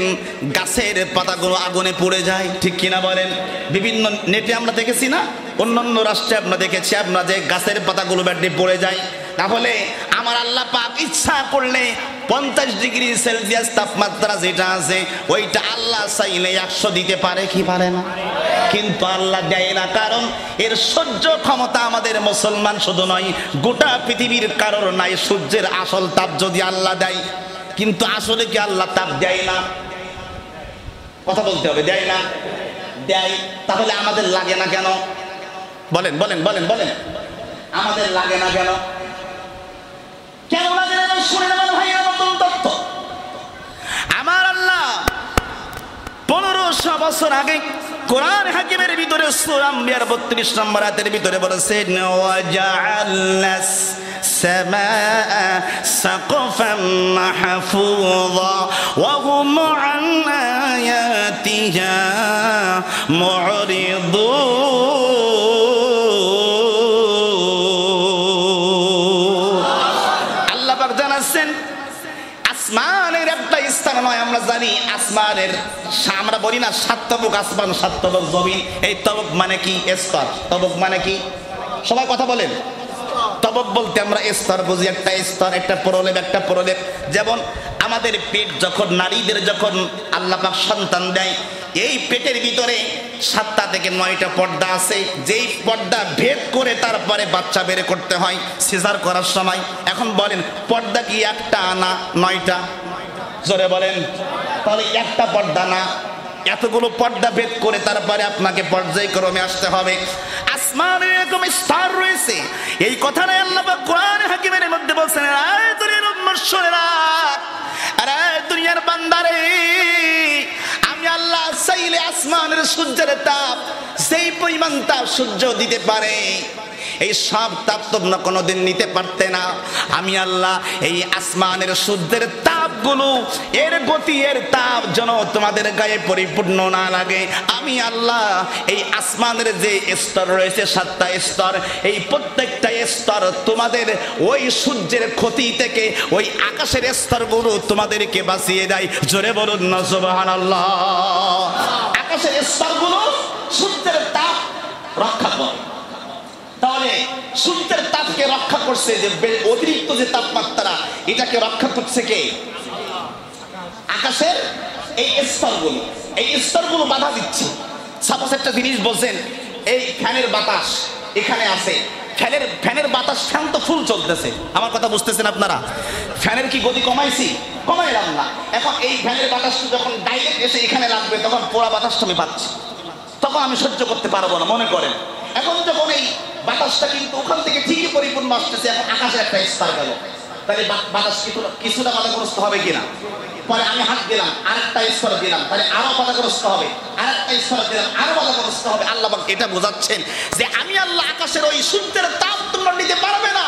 গাছের পাতাগুলো আগুনে পুড়ে যায়। ঠিক কিনা বলেন? বিভিন্ন নেটে আমরা দেখেছি না, অন্যান্য রাষ্ট্রে আমরা দেখেছি আমরা যে গাছের পাতাগুলো ব্যাটে পড়ে যায়। তাহলে আমার আল্লাহ পাক ইচ্ছা করলে 50 ডিগ্রি সেলসিয়াস তাপমাত্রা যেটা আছে, ওইটা আল্লাহ চাইলে 100 দিতে পারে কি পারে না? কিন্তু আল্লাহ দেয় না, কারণ এর সহ্য ক্ষমতা আমাদের মুসলমান শুধু নয়, গোটা পৃথিবীর কারোর নাই। সূর্যের আসল তাপ যদি আল্লাহ দেয়, কিন্তু আসলে কি আল্লাহ তাপ দেয় না? কথা বলতে হবে, দেয় না? দেয়। তাহলে আমাদের লাগে না কেন? বলেন বলেন বলেন বলেন, আমাদের লাগে না কেন? কেন লাগে না? শুনে নেবেন ভাই নতুন তথ্য। আমার আল্লাহ 1500 বছর আগে কোরআন হাকিমের ভিতরে সূরা আম্বিয়ার 32 নম্বর আয়াতের ভিতরে বলেছেন, ওয়াজআলনাস সামাআ সাকফাম মাহফুযা ওয়া হুম আন আয়াতিহা মুরিদুন। আল্লাহ পাক জানাচ্ছেন, আসমানের একটা স্থান নয়, আমরা জানি আসমানের, আমরা বলি না 7 তবক আসমান 7 তবক জমিন। এই তবক মানে কি? স্তর। তবক মানে কি? সবাই কথা বলেন। তবক বলতে আমরা স্তর বুঝি, একটা স্তর, একটা প্রলেপ, একটা প্রলেপ। যেমন আমাদের পেট যখন, নারীদের যখন আল্লাহ পাক সন্তান দেয়, এই পেটের ভিতরে 7টা থেকে 9টা পর্দা আছে, যেই পর্দা ভেদ করে তারপরে বাচ্চা বের করতে হয় সিজার করার সময়। এখন বলেন, পর্দা কি একটা না 9টা? জোরে বলেন। তাহলে একটা পর্দা না, এতগুলো পর্দা ভেদ করে তারপরে আপনাকে পর্যায়ক্রমে আসতে হবে। আসমানের এরকম স্তর রয়েছে। এই কথাটাই আল্লাহ পাক কোরআন হাকিমের মধ্যে বলছেন, আয় দুনিয়ার উম্মত শুনেরা, আরে দুনিয়ার বান্দারে, আমি আল্লাহ চাইলে আসমানের সূর্যের তাপ সেই পরিমাণ তাপ সূর্য দিতে পারে, এই সব তাপ তোমরা কোনোদিন নিতে পারতে না। আমি আল্লাহ এই আসমানের সূর্যের তাপগুলো, এর গতি, এর তাপ যেন তোমাদের গায়ে পরিপূর্ণ না লাগে, আমি আল্লাহ এই আসমানের যে স্তর রয়েছে 7টা স্তর, এই প্রত্যেকটা স্তর তোমাদের ওই সূর্যের ক্ষতি থেকে, ওই আকাশের স্তরগুলো তোমাদেরকে বাঁচিয়ে দেয়। জোরে বলুন না সুবহানাল্লাহ। আকাশের স্তরগুলো সূর্যের তাপ রক্ষা করে। তাহলে সূর্যের তাপকে রক্ষা করছে, যে অতিরিক্ত যে তাপমাত্রা, এটাকে রক্ষা করছে কে? আকাশের এই স্তরগুলো, এই স্তরগুলো বাধা দিচ্ছে। সাপোজ একটা জিনিস বলছেন, এই ফ্যানের বাতাস এখানে আছে, ফ্যানের বাতাস, ফ্যান তো ফুল চলতেছে, আমার কথা বুঝতেছেন আপনারা? ফ্যানের কি গতি কমাইছি? কমাইলাম না। এখন এই ফ্যানের বাতাসটা যখন ডাইরেক্ট এসে এখানে লাগবে, তখন পোড়া বাতাসটা আমি পাচ্ছি, তখন আমি সহ্য করতে পারবো না, মনে করেন। এখন যখন এই বাতাসটা কিন্তু ওখান থেকে ঠিকই পরিপূর্ণ আসতেছে, এখন আকাশে একটা স্তর গেল, তাহলে বাতাস কিছুটা বাধাগ্রস্ত হবে কিনা? পরে আমি হাত দিলাম, আরেকটা স্তর দিলাম, তাহলে আরো বাধাগ্রস্ত হবে, আরেকটা স্তর দিলাম, আরো বাধাগ্রস্ত হবে। আল্লাহ এটা বোঝাচ্ছেন যে আমি আল্লাহ আকাশের ওই সূর্যের তাপ তোমরা নিতে পারবে না,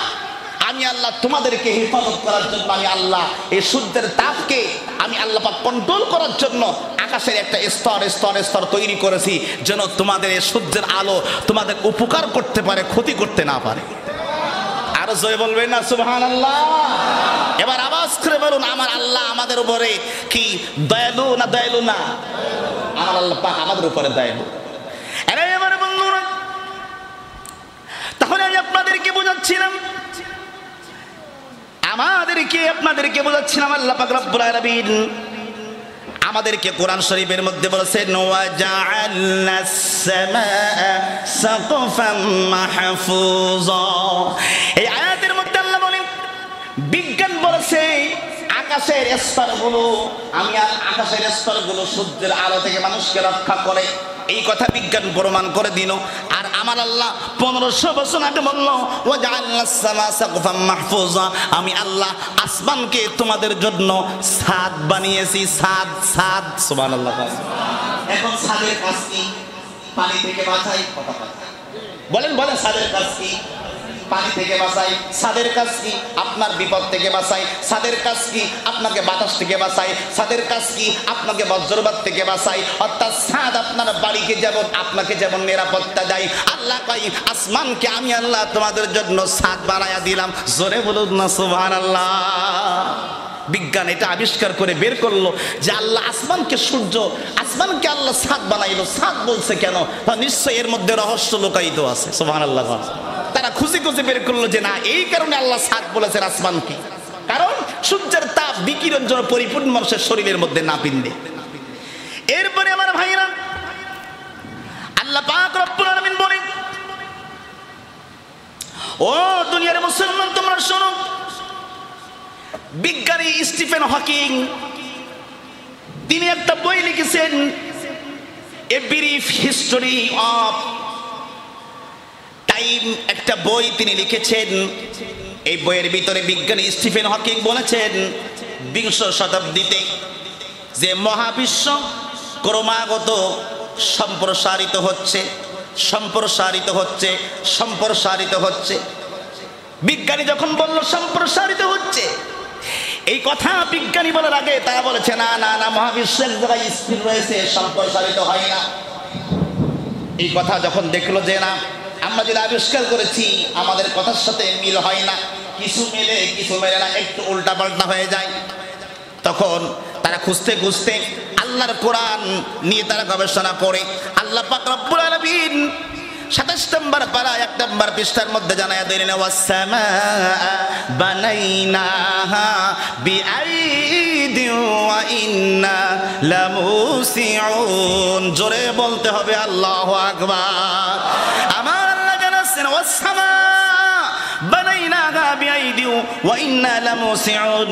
আমি আল্লাহ তোমাদেরকে হেফাজত করার জন্য, আমি আল্লাহ এই সূর্যের তাপকে আমি আল্লাহ পাক কন্ট্রোল করার জন্য আকাশের একটা স্তর স্তর স্তর তৈরি করেছি, যেন তোমাদের এই সূর্যের আলো তোমাদের উপকার করতে পারে, ক্ষতি করতে না পারে। আরো জয় বলবেন না সুবহানাল্লাহ? এবার আওয়াজ করে বলুন, আমার আল্লাহ আমাদের উপরে কি দয়ালু না দয়ালু না? আমার আল্লাহ পাক আমাদের উপরে দয়ালু। আরে আমার বন্ধুরা, তাহলে আমি আপনাদেরকে বোঝাচ্ছিলাম, আপনাদেরকে বোঝাচ্ছিলাম, আল্লাহ পাক রব্বুল আলামিন আমাদেরকে কোরআন শরীফের মধ্যে বলেছেন, ওয়া জাআলনাস সামাআ সাকফাম মাহফুজা। এই আয়াতের মধ্যে আল্লাহ বলেন, বিজ্ঞান বলেছে আকাশের স্তরগুলো, আমি আর আকাশের স্তরগুলো সূর্যের আলো থেকে মানুষকে রক্ষা করে, এই কথা বিজ্ঞান প্রমাণ করে দিল। আর আমার আল্লাহ 1500 বছর আগে বলল, ওয়া জাআলনাস সামাআ সাকফাম মাহফুজা, আমি আল্লাহ আসমানকে তোমাদের জন্য ছাদ বানিয়েছি, ছাদ, ছাদ। সুবহানাল্লাহ। এখন ছাদের কাজ কি? পানি থেকে বাঁচাই, কথা বলেন, বলেন, ছাদের কাজ কি? পানি থেকে বাঁচাই। ছাদের কাজ কি? আপনার বিপদ থেকে বাঁচাই। ছাদের কাজ কি? আপনাকে বাতাস থেকে বাঁচাই। ছাদের কাজ কি? আপনাকে বজ্রপাত থেকে বাঁচাই। অর্থাৎ ছাদ আপনার বাড়িকে যেমন, আপনাকে যেমন নিরাপত্তা দেয়, আল্লাহ কই আসমানকে আমি আল্লাহ তোমাদের জন্য ছাদ বানায়া দিলাম। জোরে বলুন না সুবহানাল্লাহ। বিজ্ঞান এটা আবিষ্কার করে বের করলো যে আল্লাহ আসমানকে সূর্য, আসমানকে আল্লাহ ছাদ বানাইলো। ছাদ বলছে কেন? নিশ্চয়ই এর মধ্যে রহস্য লুকায়িত আছে। সুবহানাল্লাহ। তারা খুঁজে খুঁজে বের করলো যে না, এই কারণে আল্লাহ ছাদ বলেছেন আসমানকে, কারণ সূর্যের তাপ বিকিরণ যেন পরিপূর্ণ মানুষের শরীরের মধ্যে না পিন্দে। এরপরে আমার ভাইরা, আল্লাহ পাক রব্বুল আলামিন বলেন, ও দুনিয়ার মুসলমান তোমরা শোনো, বিজ্ঞানী স্টিফেন হকিং তিনি একটা বই লিখেছেন, a brief history of time, একটা বই তিনি লিখেছেন। এই বইয়ের ভিতরে বিজ্ঞানী স্টিফেন হকিং বলেছেন, 20 শতাব্দীতে যে মহাবিশ্ব ক্রমাগত সম্প্রসারিত হচ্ছে, সম্প্রসারিত হচ্ছে, সম্প্রসারিত হচ্ছে। বিজ্ঞানী যখন বলল সম্প্রসারিত হচ্ছে, এই কথা বিজ্ঞানী বলার আগে তারা বলেছে না না না, মহাবিশ্ব এক জায়গায় স্থির রয়েছে, সম্প্রসারিত হয় না। এই কথা যখন দেখলো যে না, আমরা যেটা আবিষ্কার করেছি আমাদের কথার সাথে মিল হয় না, কিছু মেলে কিছু মেলে না, একটু উল্টা পাল্টা হয়ে যায়, তখন তারা খুঁজতে খুঁজতে আল্লাহর কোরআন নিয়ে তারা গবেষণা করে। আল্লাহ পাক রব্বুল আলামিন 27 নম্বর পারা 1 নম্বর পৃষ্ঠার মধ্যে জানায়া দিলেন, ওয়াস-সামাআ বানাইনাহা বিআইদিন ওয়া ইন্না লামুসিউন। জোরে বলতে হবে আল্লাহু আকবার। আমার আল্লাহ জানাচ্ছেন, ওয়াস-সামাআ বানাইনাহা বিআইদিন ওয়া ইন্না লামুসিউন।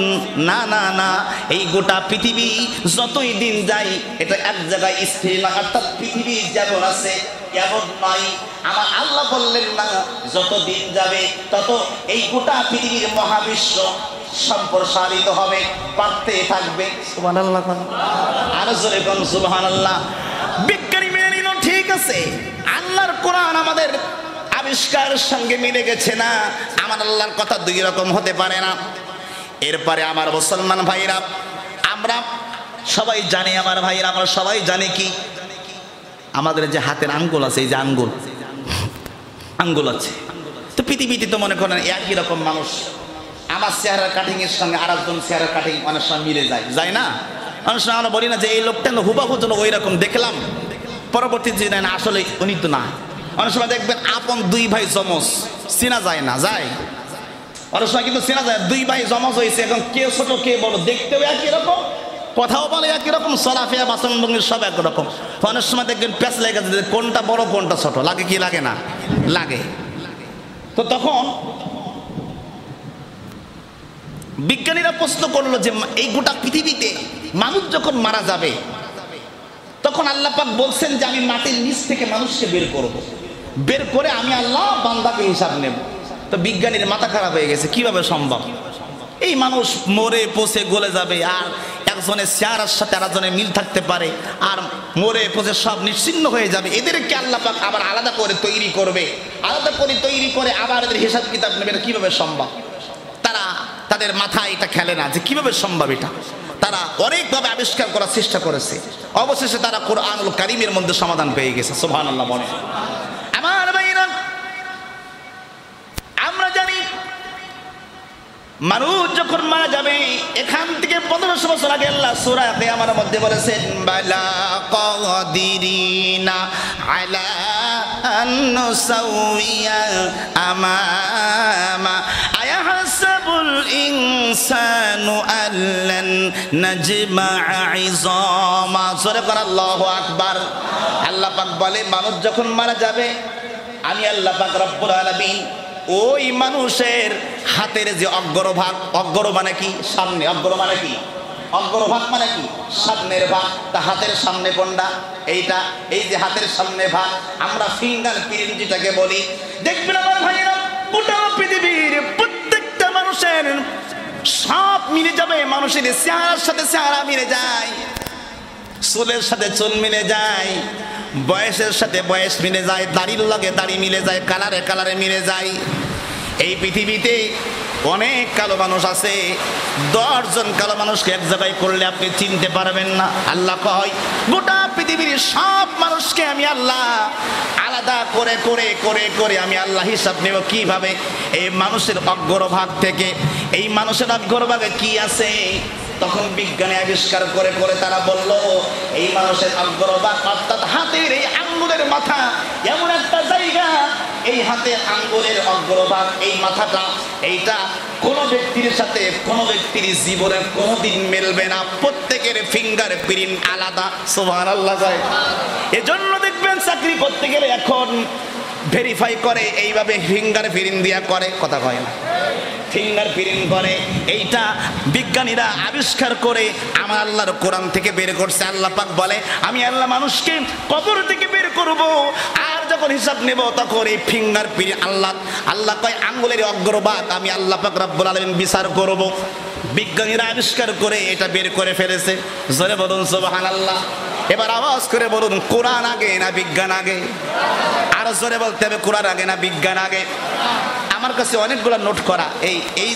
না না না, এই গোটা পৃথিবী যতই দিন যায় এটা এক জায়গায় স্থির না, অর্থাৎ পৃথিবী যেমন আছে কেমন নয়। আমার আল্লাহ বললেন না, যত দিন যাবে তত এই গোটা পৃথিবীর মহাবিশ্ব সম্প্রসারিত হবে, বাড়তে থাকবে। সুবহানাল্লাহ। আরো জোরে বলুন সুবহানাল্লাহ। বিজ্ঞানী মেনে নিল, ঠিক আছে, আল্লাহর কোরআন আমাদের আবিষ্কারের সঙ্গে মিলে গেছে না, আমার আল্লাহর কথা দুই রকম হতে পারে না। এরপরে আমার মুসলমান ভাইরা, আমরা সবাই জানি, আমার ভাইরা আমরা সবাই জানি কি, আমাদের যে হাতের আঙ্গুল আছে, এই যে আঙ্গুল আছে, তো পৃথিবীতে তো মনে করেন একই রকম মানুষ, আমার চেহারার কাটিং এর সঙ্গে আর একজন চেহারার কাটিং অনেক সময় মিলে যায়, যায় না? অনেক সময় আমরা বলি না যে এই লোকটা হুবাহু যেন ওই রকম দেখলাম, পরবর্তী যে না আসলে উনি তো না, অনেক সময় দেখবেন আপন দুই ভাই যমজ চেনা যায় না, যায় অনেক সময় কিন্তু চেনা যায়। দুই ভাই যমজ হয়েছে, এখন কে ছোট কে বড়, দেখতেও একই রকম, কথাও বলে একই রকম, চলাফেরা বাসনভঙ্গি সব একরকম। অনেক সময় দেখবেন প্যাঁচ লেগে গেছে কোনটা বড় কোনটা ছোট, লাগে কি লাগে না, লাগে। তো তখন বিজ্ঞানীরা প্রশ্ন করলো যে এই গোটা পৃথিবীতে মানুষ যখন মারা যাবে তখন আল্লাহ পাক বলছেন যে আমি মাটির নিচ থেকে মানুষকে বের করব, বের করে আমি আল্লাহ বান্দাকে হিসাব নেব। তো বিজ্ঞানীর মাথা খারাপ হয়ে গেছে, কিভাবে সম্ভব? এই মানুষ মরে পচে গলে যাবে, আর একজনের চেহারার সাথে আরেকজনের মিল থাকতে পারে, আর মরে পচে সব নিশ্চিহ্ন হয়ে যাবে। এদেরকে আল্লাহ পাক আবার আলাদা করে তৈরি করবে, আলাদা করে তৈরি করে আবার এদের হিসাব কিতাব নেবে, এটা কিভাবে সম্ভব? তাদের মাথায় এটা খেলে না যে কিভাবে সম্ভব এটা। তারা অনেকভাবে আবিষ্কার করার চেষ্টা করেছে, অবশেষে তারা কোরআনুল কারীমের মধ্যে সমাধান পেয়ে গেছে। সুবহানাল্লাহ বলে। আমার ভাইরা, আমরা জানি মানুষ যখন মারা যাবে এখান থেকে 1500 বছর আগে আল্লাহ সূরা কিয়ামার মধ্যে বলেছেন বালা কাদিরিনা আলা আন নুসাউইয়া আমামা আয়াহসাবুল ইনসানু আল্লান নাজমা'a ইযামা। সূরা কোন আল্লাহু আকবার। আল্লাহ পাক বলে মানুষ যখন মারা যাবে আমি আল্লাহ পাক রব্বুল আলামিন ওই মানুষের হাতের যে অগ্রভাগ, অগ্র মানে কি সামনে, অগ্র মানে কি, অগ্রভাগ মানে কি সামনের ভাগ, তা হাতের সামনে কোনটা? এইটা, এই যে হাতের সামনে ভাগ আমরা ফিঙ্গার প্রিন্ট যেটাকে বলি। দেখবেন আমার ভাইরা গোটা পৃথিবীর প্রত্যেকটা মানুষের সব মিলে যাবে, মানুষের চেহারার সাথে চেহারা মিলে যায়, চুলের সাথে চুল মিলে যায়, বয়সের সাথে বয়স মিলে যায়, দাড়ির লগে দাড়ি মিলে যায়, কালারে কালারে মিলে যায়। এই পৃথিবীতে অনেক কালো মানুষ আছে, 10 জন কালো মানুষকে এক জায়গায় করলে আপনি চিনতে পারবেন না। আল্লাহ কয় গোটা পৃথিবীর সব মানুষকে আমি আল্লাহ আলাদা করে করে করে করে আমি আল্লাহ হিসাব নেব। কিভাবে? এই মানুষের অগ্রভাগ থেকে। এই মানুষের অগ্রভাগে কি আছে? তখন বিজ্ঞানী আবিষ্কার করে করে তারা বলল এই মানুষের অগ্রভাগ অর্থাৎ হাতের এই আঙ্গুলের মাথা এমন একটা জায়গা, এই হাতের আঙ্গুলের অগ্রভাগ, এই মাথাটা, এইটা কোন ব্যক্তির সাথে কোন ব্যক্তির জীবনে কোনোদিন মিলবে না, প্রত্যেকের ফিঙ্গার প্রিন্ট আলাদা। সুবহানাল্লাহ। এজন্য দেখবেন চাকরি করতে গেলে এখন ভেরিফাই করে এইভাবে ফিঙ্গার প্রিন্ট দিয়া করে, কথা কয় না, ফিঙ্গার প্রিন্ট করে। এইটা বিজ্ঞানীরা আবিষ্কার করে আমার আল্লাহর কোরআন থেকে বের করছে। আল্লাহ পাক বলে আমি আল্লাহ মানুষকে কবর থেকে বের করব, আর যখন হিসাব নেব তখন এই ফিঙ্গার প্রিন্ট আল্লাহ কয় আঙ্গুলের অগ্রভাগ আমি আল্লাহ পাক রব্বুল আলামিন বিচার করব। বিজ্ঞানীরা আবিষ্কার করে এটা বের করে ফেলেছে। জোরে বলুন সুবহানাল্লাহ। এবার আওয়াজ করে বলুন কোরআন আগে না বিজ্ঞান আগে? আর জোরে বলতে হবে কোরআন আগে না বিজ্ঞান আগে? আমার কাছে অনেকগুলো নোট করা, এই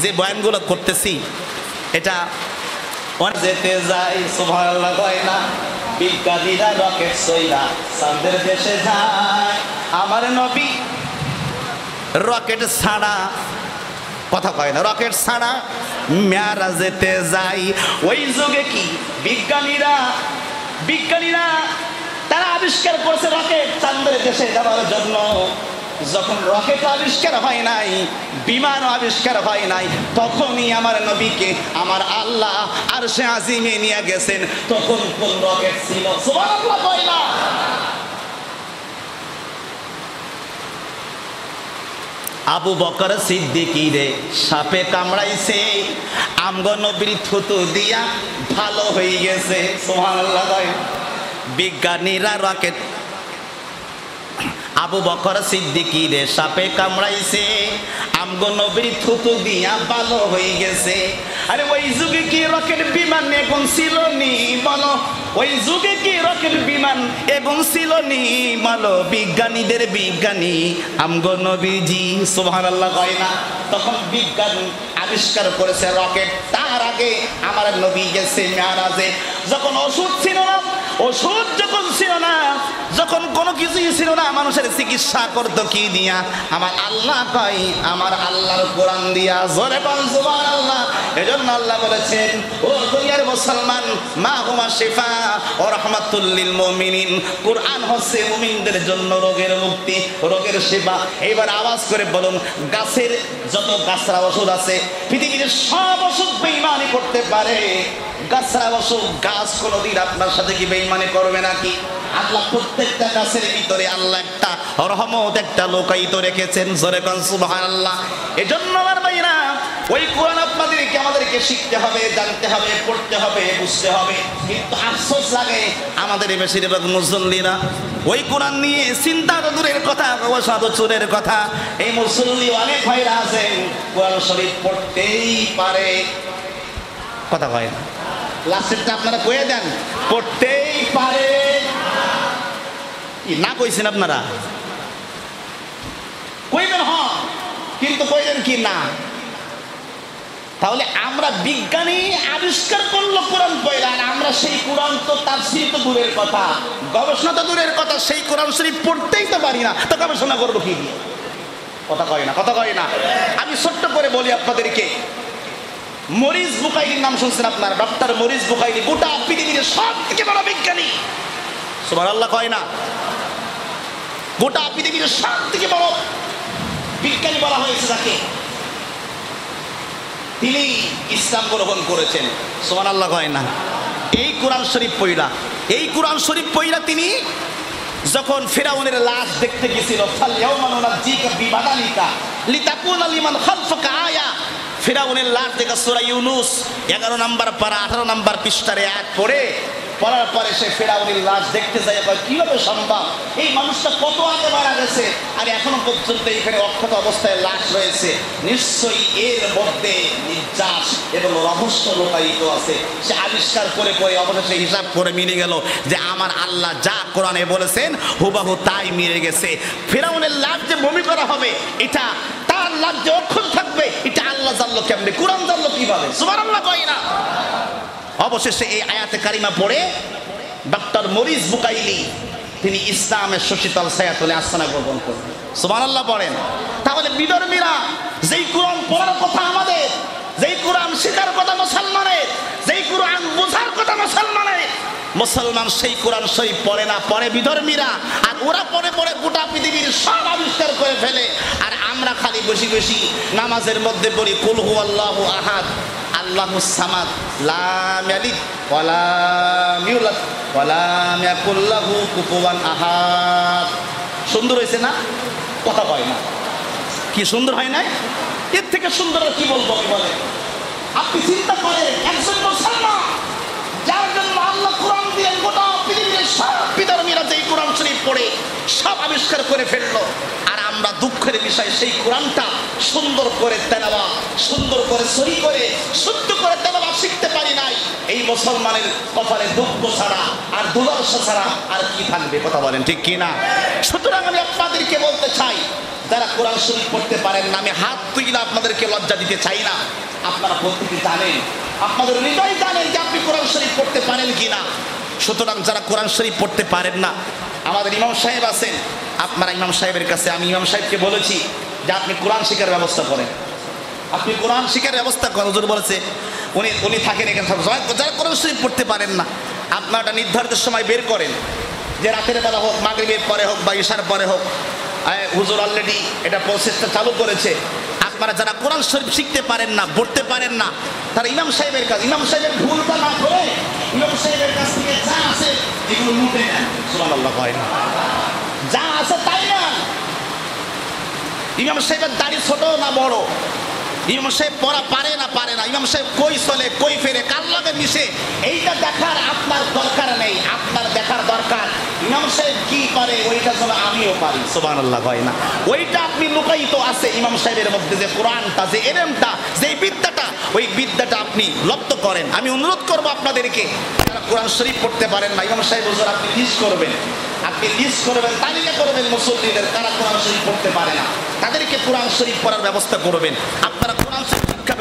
যে বয়ানগুলো করতেছি এটা যেতে যাই সুবহানাল্লাহ কয় না, বিজ্ঞানীরা রকেট সইরা চাঁদের দেশে যায়, আমার নবী রকেট ছাড়া, কথা কয় না, রকেট ছাড়া মেরাজেতে যাই। ওই যুগে কি বিজ্ঞানীরা তারা আবিষ্কার করছে রকেট চাঁদের দেশে যাওয়ার জন্য। যখন রকেট আবিষ্কার হয় নাই, বিমান আবিষ্কার হয় নাই, তখনই আমার নবীকে আমার আল্লাহ আরশে আজিমে নিয়ে গেছেন। তখন কোন রকেট ছিল? সুবহানাল্লাহ কয় না? আবু বকর সিদ্দিকী রে সাপে কামড়াইছে, আমগো নবীর থুতু দিয়া ভালো হয়ে গেছে। সুবহানাল্লাহ কয়। বিজ্ঞানীরা রকেট, আবু বকর সিদ্দিকী রে সাপে কামড়াইছে, আমগো নবীর থুতু দিয়া ভালো হয়ে গেছে। আরে ওই যুগে কি রকেট বিমান এখন ছিল নি বলো? ওই যুগে কি রকেট বিমান এখন ছিল নি বলো? বিজ্ঞানীদের বিজ্ঞানী আমগো নবীজি। সুবহানাল্লাহ কয় না? তখন বিজ্ঞান আবিষ্কার করেছে রকেট, তার আগে আমার নবী গেছে মেরাজে। যখন ওষুধ ছিল না, ওষুধ যখন ছিল না, যখন কোনো কিছুই ছিল না, মানুষের চিকিৎসা করতো কি দিয়া? আমার আল্লাহ কয় আমার আল্লাহর কোরআন দিয়া। জোরে বল সুবহানাল্লাহ। এজন্য আল্লাহ বলেছেন, ও দুনিয়ার মুসলমান, মা হুমা শিফা ও রাহমাতুল লিল মুমিনিন, কোরআন হচ্ছে মুমিনদের জন্য রোগের মুক্তি, রোগের শিফা। এবার আওয়াজ করে বলুন, গাছের যত গাছরা ওষুধ আছে, পৃথিবীর সব ওষুধ বেঈমানি করতে পারে, গাছরা ওষুধ। গাছ কোনোদিন আপনার সাথে কি বেঈমানি করবে নাকি? আল্লাহ প্রত্যেকটা গাছের ভিতরে আল্লাহ একটা রহমত, একটা লোকায়িত রেখেছেন। জোরে কোন সুবহানাল্লাহ। এজন্য আমার ভাইরা, ওই কোরআন আপনাদেরকে আমাদেরকে শিখতে হবে, জানতে হবে, পড়তে হবে, বুঝতে হবে। কিন্তু আফসোস লাগে আমাদের বেশিরভাগ মুসল্লিরা ওই কোরআন নিয়ে চিন্তা তো দূরের কথা, সাধু চুরের কথা। এই মুসল্লি অনেক ভাইরা আছেন কোরআন শরীফ পড়তেই পারে, কথা হয় না, লাস্টেরটা আপনারা কয়ে দেন, পড়তেই পারে না কইছেন আপনারা? কইবেন হ, কিন্তু কইবেন কি না? তাহলে আমরা বিজ্ঞানী আবিষ্কার করলো কোরআন পয়লা, আর আমরা সেই কোরআন তো তাফসীর তো দূরের কথা, গবেষণা তো দূরের কথা, সেই কোরআন শরীফ পড়তেই তো পারি না, তো গবেষণা করবো কি দিয়ে? কথা কয় না, কথা কয় না। আমি ছোট্ট করে বলি আপনাদেরকে, মরিস বুকাইলির নাম শুনছেন আপনারা? ডক্টর মরিস বুকাইলি গোটা পৃথিবীর সব থেকে বড় বিজ্ঞানী। সুবহানাল্লাহ কয় না? গোটা পৃথিবীর সব থেকে বড় বিজ্ঞানী বলা হয়েছে তাকে। তিনি ইসলাম গ্রহণ করেছেন। সুবহানাল্লাহ কয় না? এই কোরআন শরীফ পড়া, এই কোরআন শরীফ পড়া তিনি যখন ফিরাউনের লাশ দেখতে গেছিল, ফালইয়াউমা নুনাজ্জিকা বিবাদানিকা লিতাকুনা লিমান খালফাকা আয়া, ফিরাউনের লাশ দেখা সূরা ইউনূস 11 নম্বর পারা 18 নম্বর পৃষ্ঠার আয়াত পড়ার পরে সে ফিরাউনের লাশ দেখতে যায়, কিভাবে সম্ভব? এই মানুষটা কত আগে মারা গেছে আর এখনো পর্যন্ত এখানে অক্ষত অবস্থায় লাশ রয়েছে, নিশ্চয়ই এর মধ্যে নির্যাস এবং রহস্য লুকায়িত আছে। সে আবিষ্কার করে করে অবশেষে হিসাব করে মিলে গেল যে আমার আল্লাহ যা কোরআনে বলেছেন হুবহু তাই মিলে গেছে। ফিরাউনের লাশ যে বমি করা হবে, এটা তার লাশ যে অক্ষত থাকবে, এটা আল্লাহ জানলো কেমনে? কোরআন জানলো কিভাবে? সুবহানাল্লাহ কয় না? অবশেষে এই আয়াতে কারিমা পড়ে ডক্টর মরিস বুকাইলি তিনি ইসলামের শশীতল ছায়াতলে আস্তানা গ্রহণ করলেন। সুবহানাল্লাহ পড়েন। তাহলে বিধর্মীরা যেই কোরআন পড়ার কথা আমাদের, যেই কোরআন শেখার কথা মুসলমানের, যেই কোরআন বোঝার কথা মুসলমানের, মুসলমান সেই কোরআন শরীফ পড়ে না, পড়ে বিধর্মীরা। আর ওরা পড়ে পড়ে গোটা পৃথিবীর সব আবিষ্কার করে ফেলে, আর আমরা খালি বসে বসে নামাজের মধ্যে পড়ি কুল হুয়াল্লাহু আহাদ আল্লাহুস সামাদ লাম ইয়ালিদ ওয়া লাম ইউলাদ ওয়া লাম ইয়াকুল লাহু কুফুয়ান আহাদ। সুন্দর হয়েছে না? কথা কয় না? কি সুন্দর হয় না? এর থেকে সুন্দর কি বলবো? বলে আপনি চিন্তা করেন, একজন মুসলমান যার জন্য আল্লাহ কোরআন দিয়ে গোটা পৃথিবীর সব বিধর্মীরা যেই কোরআন শরীফ পড়ে সব আবিষ্কার করে ফেললো, আর আমরা দুঃখের বিষয় সেই কোরআনটা সুন্দর করে তেলাওয়াত, সুন্দর করে সহি করে শুদ্ধ করে তেলাওয়াত শিখতে পারি নাই। এই মুসলমানের কপালে দুঃখ ছাড়া আর দুর্দশা ছাড়া আর কি থাকবে? কথা বলেন ঠিক কি না? সুতরাং আমি আপনাদেরকে বলতে চাই, যারা কোরআন শরীফ পড়তে পারেন না, আমি হাত তুলে আপনাদেরকে লজ্জা দিতে চাই না। আপনারা প্রত্যেকে জানেন, আপনাদের হৃদয় জানেন যে আপনি কোরআন শরীফ পড়তে পারেন কিনা। সুতরাং যারা কোরআন শরীফ পড়তে পারেন না, আমাদের ইমাম সাহেব আছেন, আপনারা ইমাম সাহেবের কাছে, আমি ইমাম সাহেবকে বলেছি যে আপনি কোরআন শিখার ব্যবস্থা করেন, আপনি কোরআন শিখার ব্যবস্থা করেন। হুজুর বলেছে উনি থাকেন এখানে। যারা কোরআন শরীফ পড়তে পারেন না, আপনারা একটা নির্ধারিত সময় বের করেন, যে রাতের বেলা হোক, মাগরিবের পরে হোক বা ইশার পরে হোক। হুজুর অলরেডি এটা প্রসেসটা চালু করেছে। আপনারা যারা কোরআন শরীফ শিখতে পারেন না, পড়তে পারেন না, তারা ইমাম সাহেবের কাছে, ইমাম সাহেবের ভুলটা না করে ইমাম সাহেবের কাছ থেকে যা আছে এগুলো লুটে নেন। সুবহানাল্লাহ কয় না? যা আছে তাই না। ইমাম সাহেবের দাড়ি ছোট না বড়, ইমাম সাহেব পড়া পারে না পারে না, ইমাম সাহেব কই চলে কই ফেরে, কার লগে মিশে, এইটা দেখার আপনার দরকার নেই। আপনার দেখার দরকার ইমাম সাহেব কি পারে, ওইটা যেন আমিও পারি। সুবহানাল্লাহ কয় না? ওইটা আপনি লুকায়িত আছে ইমাম সাহেবের মধ্যে, যে কোরআনটা, যে এলেমটা, যে বিদ্যাটা, ওই বিদ্যাটা আপনি লব্ধ করেন। আমি অনুরোধ করবো আপনাদেরকে, যারা কোরআন শরীফ পড়তে পারেন না, ইমাম সাহেব হুজুর আপনি লিস্ট করবেন, আপনি লিস্ট করবেন, তালিকা করবেন মুসল্লিদের কারা কোরআন শরীফ পড়তে পারে না, তাদেরকে কোরআন শরীফ পড়ার ব্যবস্থা করবেন। আপনারা কোরআন শরীফ শিক্ষা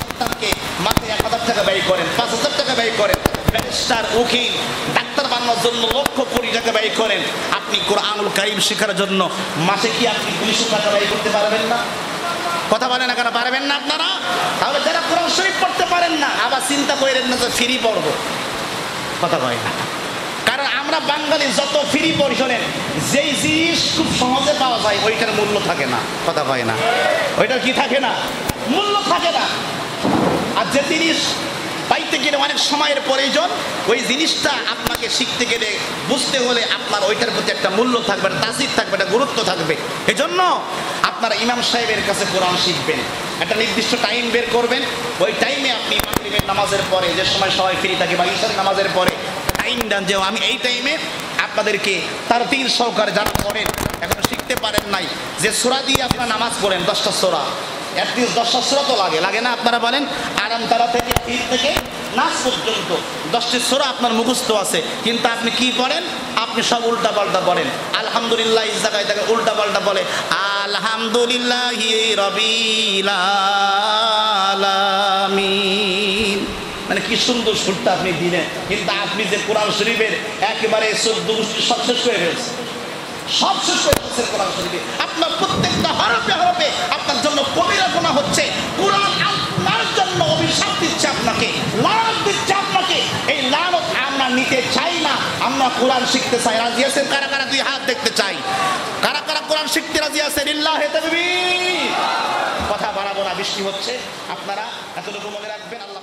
সন্তানকে মাসে 1000 টাকা ব্যয় করেন, 5000 টাকা ব্যয় করেন, ব্যারিস্টার, উকিল, ডাক্তার বানানোর জন্য লক্ষ কোটি টাকা ব্যয় করেন, আপনি কোরআনুল কারীম শেখার জন্য মাসে কি আপনি 200 টাকা ব্যয় করতে পারবেন না? কথা বলেন না কেন, পারবেন না আপনারা? তাহলে যারা কোরআন শরীফ পড়তে পারেন না আবার চিন্তা করেন না যে ফ্রি পড়বো, কথা কয় না। কারণ আমরা বাঙালি যত ফ্রি পড়ি, শোনেন, যেই জিনিস খুব সহজে পাওয়া যায় ওইটার মূল্য থাকে না, কথা কয় না। ওইটার কি থাকে না? মূল্য থাকে না। আর যে জিনিস পাইতে গেলে অনেক সময়ের প্রয়োজন, ওই জিনিসটা আপনাকে শিখতে গেলে, বুঝতে হলে আপনার ওইটার প্রতি একটা মূল্য থাকবে, একটা তাসির থাকবে, একটা গুরুত্ব থাকবে। এজন্য আপনারা ইমাম সাহেবের কাছে কোরআন শিখবেন, একটা নির্দিষ্ট টাইম বের করবেন। ওই টাইমে আপনি মাগরিবের নামাজের পরে, যে সময় সবাই ফ্রি থাকে, বা ঈশার নামাজের পরে টাইম দেন যে আমি এই টাইমে আপনাদেরকে তারতিল সহকারে যারা পড়েন, এখন শিখতে পারেন নাই, যে সূরা দিয়ে আপনারা নামাজ পড়েন, 10টা সূরা, অ্যাটলিস্ট 10টা সূরা তো লাগে না? আপনারা বলেন আরাম তারা থেকে ঈদ থেকে নাস পর্যন্ত 10টি সূরা আপনার মুখস্থ আছে, কিন্তু আপনি কি পড়েন? আপনি সব উল্টা পাল্টা পড়েন। আলহামদুলিল্লাহ এই জায়গায় তাকে উল্টা পাল্টা বলে আলহামদুলিল্লাহি রাব্বিল আলামিন, মানে কি সুন্দর সুরটা আপনি দিলেন, কিন্তু আপনি যে কোরআন শরীফের একেবারে 14 গোষ্ঠী সব শেষ করে ফেলছেন, সব শেষ করে ফেলছেন কোরআন শরীফে। আপনার প্রত্যেকটা হরফে হরফে আপনার জন্য কবিরা গুনাহ হচ্ছে। কোরআন আপনার জন্য অভিশাপ দিচ্ছে, আপনাকে লানত দিচ্ছে আপনাকে। এই লানত আমরা নিতে চাই না, আমরা কোরআন শিখতে চাই। রাজি আছেন? কারা কারা দুই হাত দেখতে চাই? কারা কারা কোরআন শিখতে রাজি আছেন? লিল্লাহি তাকবীর। কথা বাড়াবো না, বৃষ্টি হচ্ছে, আপনারা এতটুকু মনে রাখবেন। আল্লাহ